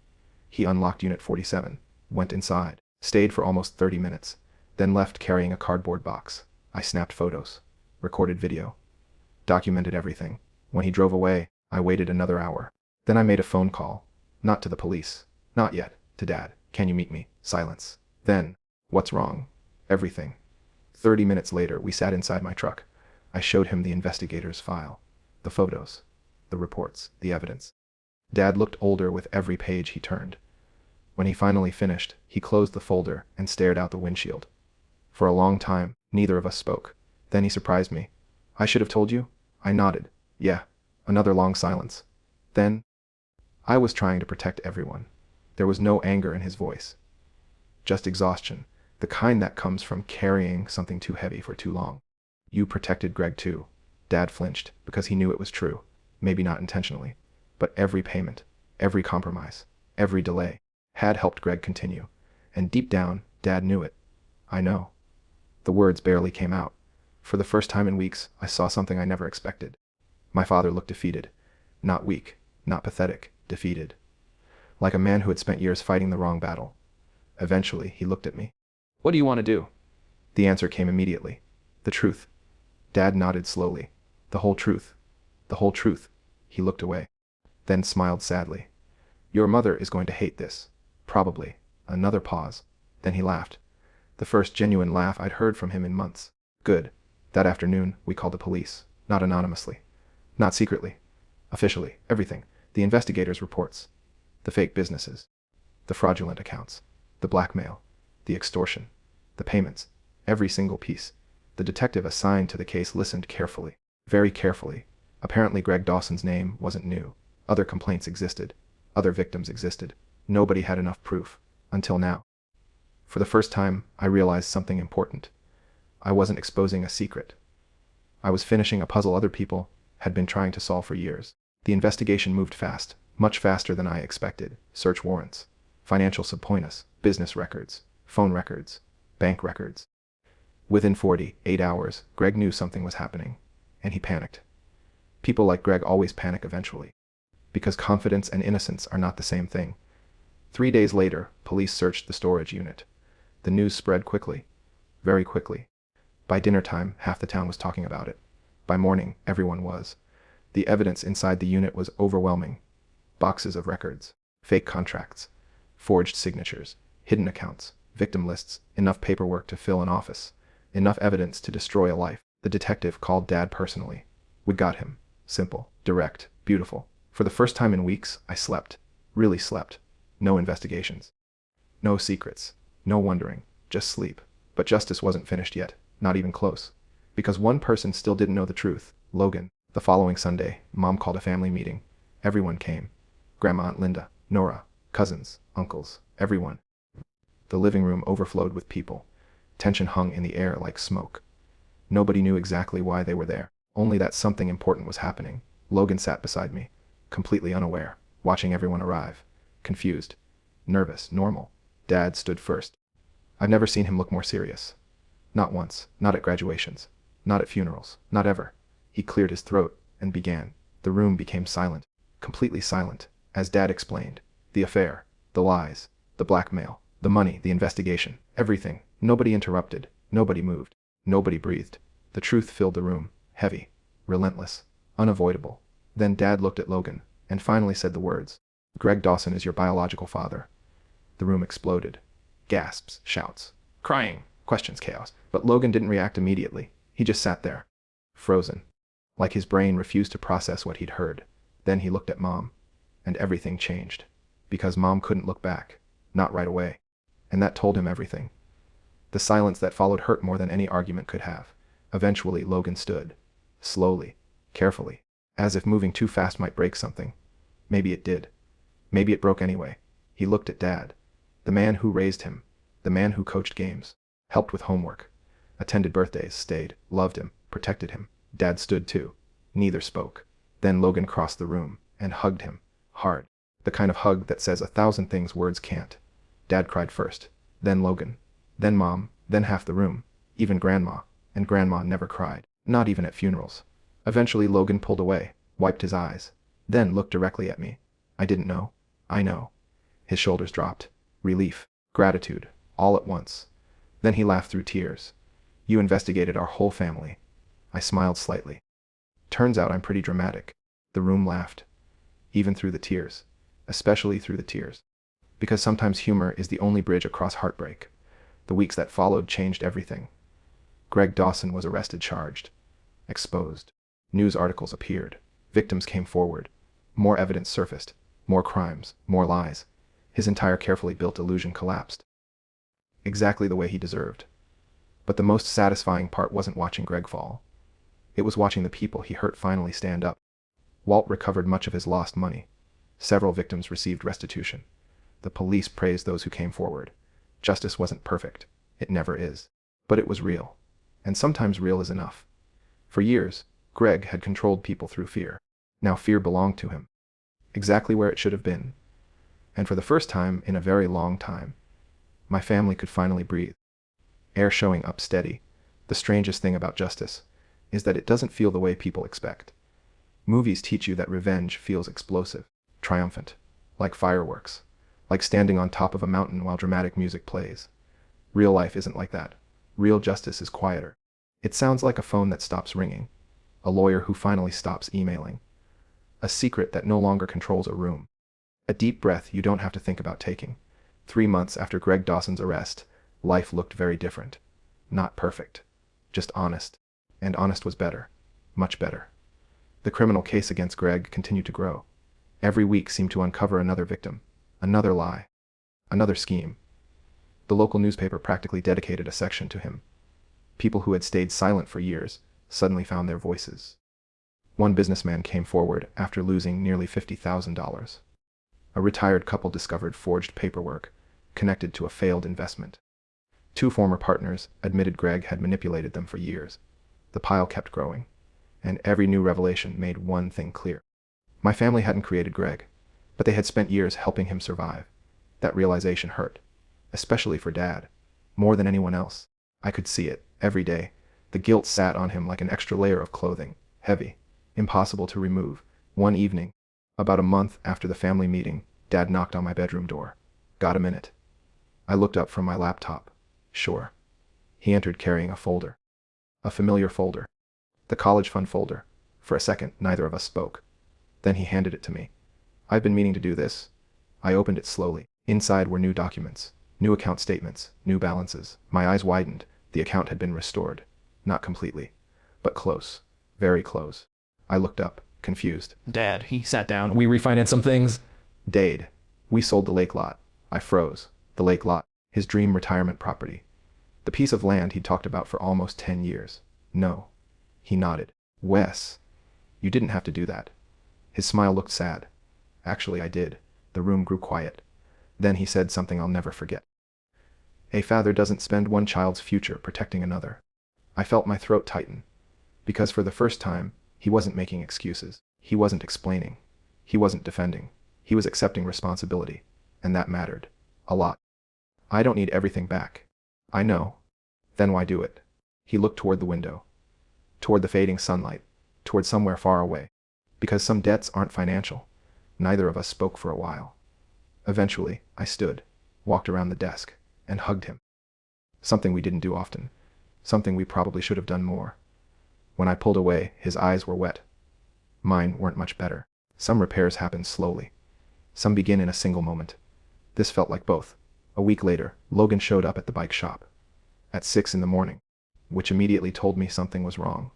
He unlocked Unit 47, went inside, stayed for almost 30 minutes, then left carrying a cardboard box. I snapped photos, recorded video, documented everything. When he drove away, I waited another hour. Then I made a phone call. Not to the police. Not yet. To Dad. Can you meet me? Silence. Then, what's wrong? Everything. 30 minutes later, we sat inside my truck. I showed him the investigator's file. The photos. The reports. The evidence. Dad looked older with every page he turned. When he finally finished, he closed the folder and stared out the windshield. For a long time, neither of us spoke. Then he surprised me. I should have told you? I nodded. Yeah. Another long silence. Then, I was trying to protect everyone. There was no anger in his voice. Just exhaustion, the kind that comes from carrying something too heavy for too long. You protected Greg too. Dad flinched because he knew it was true. Maybe not intentionally. But every payment, every compromise, every delay had helped Greg continue. And deep down, Dad knew it. I know. The words barely came out. For the first time in weeks, I saw something I never expected. My father looked defeated. Not weak, not pathetic, defeated. Like a man who had spent years fighting the wrong battle. Eventually, he looked at me. "What do you want to do?" The answer came immediately. "The truth." Dad nodded slowly. "The whole truth. The whole truth." He looked away. Then smiled sadly. "Your mother is going to hate this. Probably." Another pause. Then he laughed. The first genuine laugh I'd heard from him in months. "Good." That afternoon, we called the police. Not anonymously. Not secretly. Officially. Everything. The investigators' reports. The fake businesses. The fraudulent accounts. The blackmail. The extortion. The payments. Every single piece. The detective assigned to the case listened carefully. Very carefully. Apparently Greg Dawson's name wasn't new. Other complaints existed. Other victims existed. Nobody had enough proof. Until now. For the first time, I realized something important. I wasn't exposing a secret. I was finishing a puzzle other people had been trying to solve for years. The investigation moved fast, much faster than I expected. Search warrants, financial subpoenas, business records, phone records, bank records. Within 48 hours, Greg knew something was happening, and he panicked. People like Greg always panic eventually, because confidence and innocence are not the same thing. 3 days later, police searched the storage unit. The news spread quickly, very quickly. By dinner time, half the town was talking about it. By morning, everyone was. The evidence inside the unit was overwhelming. Boxes of records, fake contracts, forged signatures, hidden accounts, victim lists, enough paperwork to fill an office, enough evidence to destroy a life. The detective called Dad personally. We got him. Simple, direct, beautiful. For the first time in weeks, I slept. Really slept. No investigations. No secrets. No wondering. Just sleep. But justice wasn't finished yet. Not even close. Because one person still didn't know the truth. Logan. The following Sunday, Mom called a family meeting. Everyone came. Grandma, Aunt Linda, Nora, cousins, uncles, everyone. The living room overflowed with people. Tension hung in the air like smoke. Nobody knew exactly why they were there. Only that something important was happening. Logan sat beside me, completely unaware, watching everyone arrive. Confused. Nervous. Normal. Dad stood first. I've never seen him look more serious. Not once. Not at graduations. Not at funerals. Not ever. He cleared his throat and began. The room became silent. Completely silent. As Dad explained. The affair. The lies. The blackmail. The money. The investigation. Everything. Nobody interrupted. Nobody moved. Nobody breathed. The truth filled the room. Heavy. Relentless. Unavoidable. Then Dad looked at Logan and finally said the words. Greg Dawson is your biological father. The room exploded. Gasps. Shouts. Crying. Questions. Chaos. But Logan didn't react immediately. He just sat there. Frozen. Like his brain refused to process what he'd heard. Then he looked at Mom. And everything changed. Because Mom couldn't look back. Not right away. And that told him everything. The silence that followed hurt more than any argument could have. Eventually, Logan stood. Slowly. Carefully. As if moving too fast might break something. Maybe it did. Maybe it broke anyway. He looked at Dad. The man who raised him. The man who coached games. Helped with homework. Attended birthdays. Stayed. Loved him. Protected him. Dad stood too. Neither spoke. Then Logan crossed the room and hugged him. Hard. The kind of hug that says 1,000 things words can't. Dad cried first. Then Logan. Then Mom. Then half the room. Even Grandma. And Grandma never cried. Not even at funerals. Eventually Logan pulled away. Wiped his eyes. Then looked directly at me. I didn't know. I know. His shoulders dropped. Relief. Gratitude. All at once. Then he laughed through tears. You investigated our whole family. I smiled slightly. Turns out I'm pretty dramatic. The room laughed. Even through the tears. Especially through the tears. Because sometimes humor is the only bridge across heartbreak. The weeks that followed changed everything. Greg Dawson was arrested, charged. Exposed. News articles appeared. Victims came forward. More evidence surfaced. More crimes. More lies. His entire carefully built illusion collapsed. Exactly the way he deserved. But the most satisfying part wasn't watching Greg fall. It was watching the people he hurt finally stand up. Walt recovered much of his lost money. Several victims received restitution. The police praised those who came forward. Justice wasn't perfect. It never is. But it was real. And sometimes real is enough. For years, Greg had controlled people through fear. Now fear belonged to him. Exactly where it should have been. And for the first time in a very long time, my family could finally breathe. Air showing up steady. The strangest thing about justice is that it doesn't feel the way people expect. Movies teach you that revenge feels explosive, triumphant. like fireworks, like standing on top of a mountain while dramatic music plays. Real life isn't like that. Real justice is quieter. It sounds like a phone that stops ringing, a lawyer who finally stops emailing, a secret that no longer controls a room, a deep breath you don't have to think about taking. 3 months after Greg Dawson's arrest, life looked very different. Not perfect, just honest. And honest was better, much better. The criminal case against Greg continued to grow. Every week seemed to uncover another victim, another lie, another scheme. The local newspaper practically dedicated a section to him. People who had stayed silent for years suddenly found their voices. One businessman came forward after losing nearly $50,000. A retired couple discovered forged paperwork connected to a failed investment. 2 former partners admitted Greg had manipulated them for years. The pile kept growing, and every new revelation made one thing clear. My family hadn't created Greg, but they had spent years helping him survive. That realization hurt, especially for Dad, more than anyone else. I could see it, every day. The guilt sat on him like an extra layer of clothing, heavy, impossible to remove. One evening, about a month after the family meeting, Dad knocked on my bedroom door. Got a minute? I looked up from my laptop. Sure. He entered carrying a folder. A familiar folder. The college fund folder. For a second, neither of us spoke. Then he handed it to me. I've been meaning to do this. I opened it slowly. Inside were new documents, new account statements, new balances. My eyes widened. The account had been restored. Not completely, but close. Very close. I looked up, confused. Dad, he sat down. We refinanced some things. Dade. We sold the lake lot. I froze. The lake lot. His dream retirement property. The piece of land he'd talked about for almost 10 years. No. He nodded. Wes, you didn't have to do that. His smile looked sad. Actually, I did. The room grew quiet. Then he said something I'll never forget. A father doesn't spend one child's future protecting another. I felt my throat tighten. Because for the first time, he wasn't making excuses. He wasn't explaining. He wasn't defending. He was accepting responsibility. And that mattered. A lot. I don't need everything back. I know. Then why do it? He looked toward the window. Toward the fading sunlight. Toward somewhere far away. Because some debts aren't financial. Neither of us spoke for a while. Eventually, I stood, walked around the desk, and hugged him. Something we didn't do often. Something we probably should have done more. When I pulled away, his eyes were wet. Mine weren't much better. Some repairs happen slowly. Some begin in a single moment. This felt like both. A week later, Logan showed up at the bike shop. At 6 in the morning, which immediately told me something was wrong.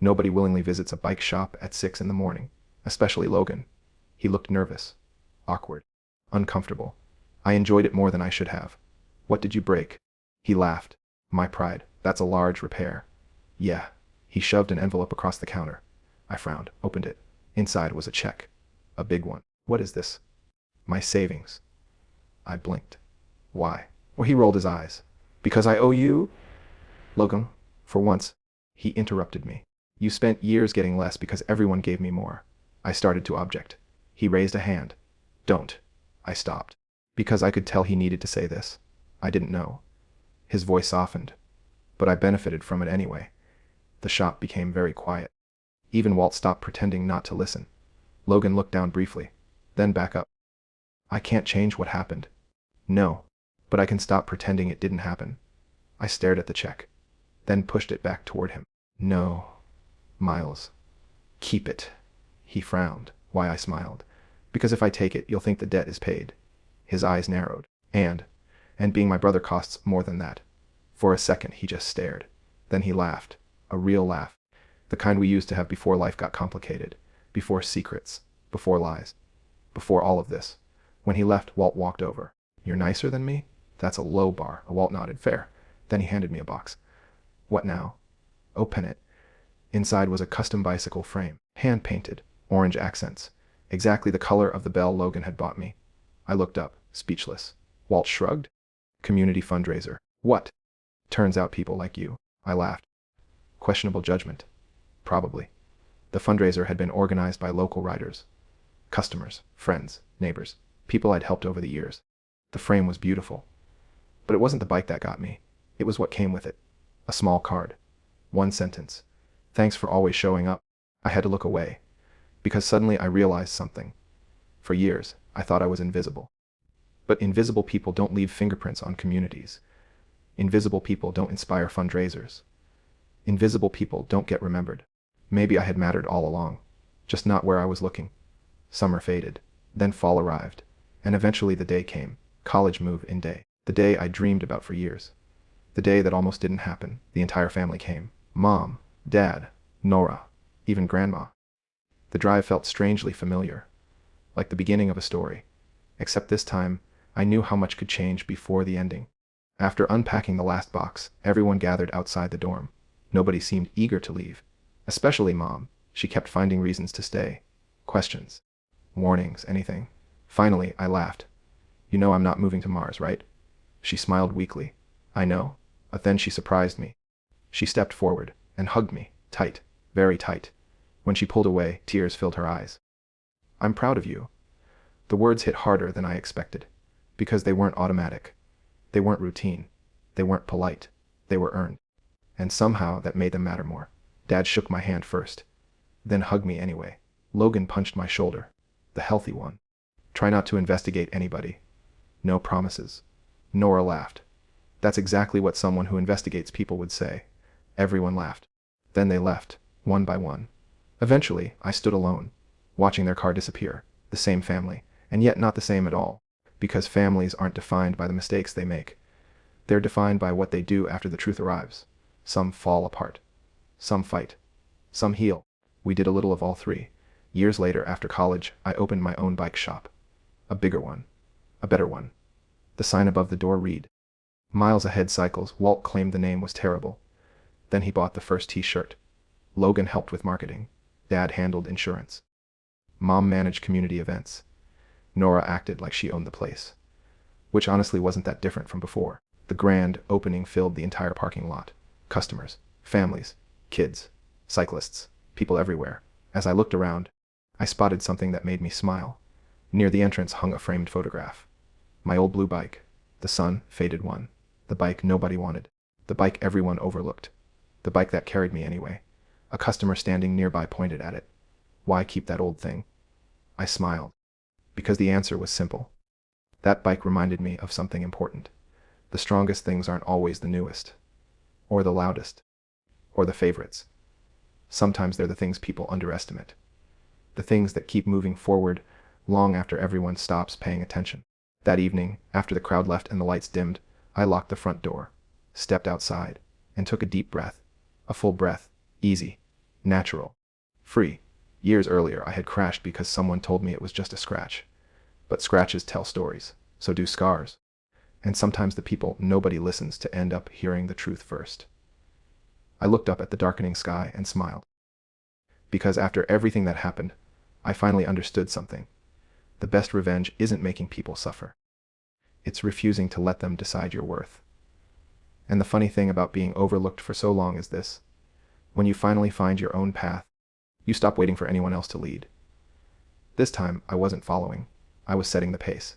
Nobody willingly visits a bike shop at 6 in the morning, especially Logan. He looked nervous, awkward, uncomfortable. I enjoyed it more than I should have. What did you break? He laughed. My pride. That's a large repair. Yeah. He shoved an envelope across the counter. I frowned, opened it. Inside was a check. A big one. What is this? My savings. I blinked. Why? Well, he rolled his eyes. Because I owe you? Logan, for once, he interrupted me. You spent years getting less because everyone gave me more. I started to object. He raised a hand. Don't. I stopped. Because I could tell he needed to say this. I didn't know. His voice softened. But I benefited from it anyway. The shop became very quiet. Even Walt stopped pretending not to listen. Logan looked down briefly, then back up. I can't change what happened. No. But I can stop pretending it didn't happen. I stared at the check, then pushed it back toward him. No. Miles. Keep it. He frowned. Why? I smiled. Because if I take it, you'll think the debt is paid. His eyes narrowed. And being my brother costs more than that. For a second, he just stared. Then he laughed. A real laugh. The kind we used to have before life got complicated. Before secrets. Before lies. Before all of this. When he left, Walt walked over. You're nicer than me? That's a low bar. Walt nodded. Fair. Then he handed me a box. What now? Open it. Inside was a custom bicycle frame. Hand-painted. Orange accents. Exactly the color of the bell Logan had bought me. I looked up, speechless. Walt shrugged. Community fundraiser. What? Turns out people like you. I laughed. Questionable judgment. Probably. The fundraiser had been organized by local riders. Customers, friends, neighbors, people I'd helped over the years. The frame was beautiful. But it wasn't the bike that got me. It was what came with it. A small card. One sentence. Thanks for always showing up. I had to look away. Because suddenly I realized something. For years, I thought I was invisible. But invisible people don't leave fingerprints on communities. Invisible people don't inspire fundraisers. Invisible people don't get remembered. Maybe I had mattered all along, just not where I was looking. Summer faded, then fall arrived, and eventually the day came, college move-in day. The day I dreamed about for years. The day that almost didn't happen. The entire family came. Mom, Dad, Nora, even Grandma. The drive felt strangely familiar, like the beginning of a story. Except this time, I knew how much could change before the ending. After unpacking the last box, everyone gathered outside the dorm. Nobody seemed eager to leave, especially Mom. She kept finding reasons to stay. Questions. Warnings, anything. Finally, I laughed. You know I'm not moving to Mars, right? She smiled weakly. I know. But then she surprised me. She stepped forward and hugged me, tight, very tight. When she pulled away, tears filled her eyes. I'm proud of you. The words hit harder than I expected, because they weren't automatic. They weren't routine. They weren't polite. They were earned. And somehow that made them matter more. Dad shook my hand first, then hugged me anyway. Logan punched my shoulder, the healthy one. Try not to investigate anybody. No promises. Nora laughed. That's exactly what someone who investigates people would say. Everyone laughed. Then they left, one by one. Eventually, I stood alone, watching their car disappear. The same family, and yet not the same at all, because families aren't defined by the mistakes they make. They're defined by what they do after the truth arrives. Some fall apart. Some fight. Some heal. We did a little of all three. Years later, after college, I opened my own bike shop. A bigger one. A better one. The sign above the door read, Miles Ahead Cycles. Walt claimed the name was terrible. Then he bought the first t-shirt. Logan helped with marketing. Dad handled insurance. Mom managed community events. Nora acted like she owned the place, which honestly wasn't that different from before. The grand opening filled the entire parking lot. Customers, families, kids, cyclists, people everywhere. As I looked around, I spotted something that made me smile. Near the entrance hung a framed photograph. My old blue bike, the sun-faded one. The bike nobody wanted. The bike everyone overlooked. The bike that carried me anyway. A customer standing nearby pointed at it. Why keep that old thing? I smiled, because the answer was simple. That bike reminded me of something important. The strongest things aren't always the newest, or the loudest, or the favorites. Sometimes they're the things people underestimate. The things that keep moving forward long after everyone stops paying attention. That evening, after the crowd left and the lights dimmed, I locked the front door, stepped outside, and took a deep breath. A full breath, easy, natural, free. Years earlier, I had crashed because someone told me it was just a scratch. But scratches tell stories, so do scars. And sometimes the people nobody listens to end up hearing the truth first. I looked up at the darkening sky and smiled. Because after everything that happened, I finally understood something. The best revenge isn't making people suffer. It's refusing to let them decide your worth. And the funny thing about being overlooked for so long is this. When you finally find your own path, you stop waiting for anyone else to lead. This time, I wasn't following. I was setting the pace.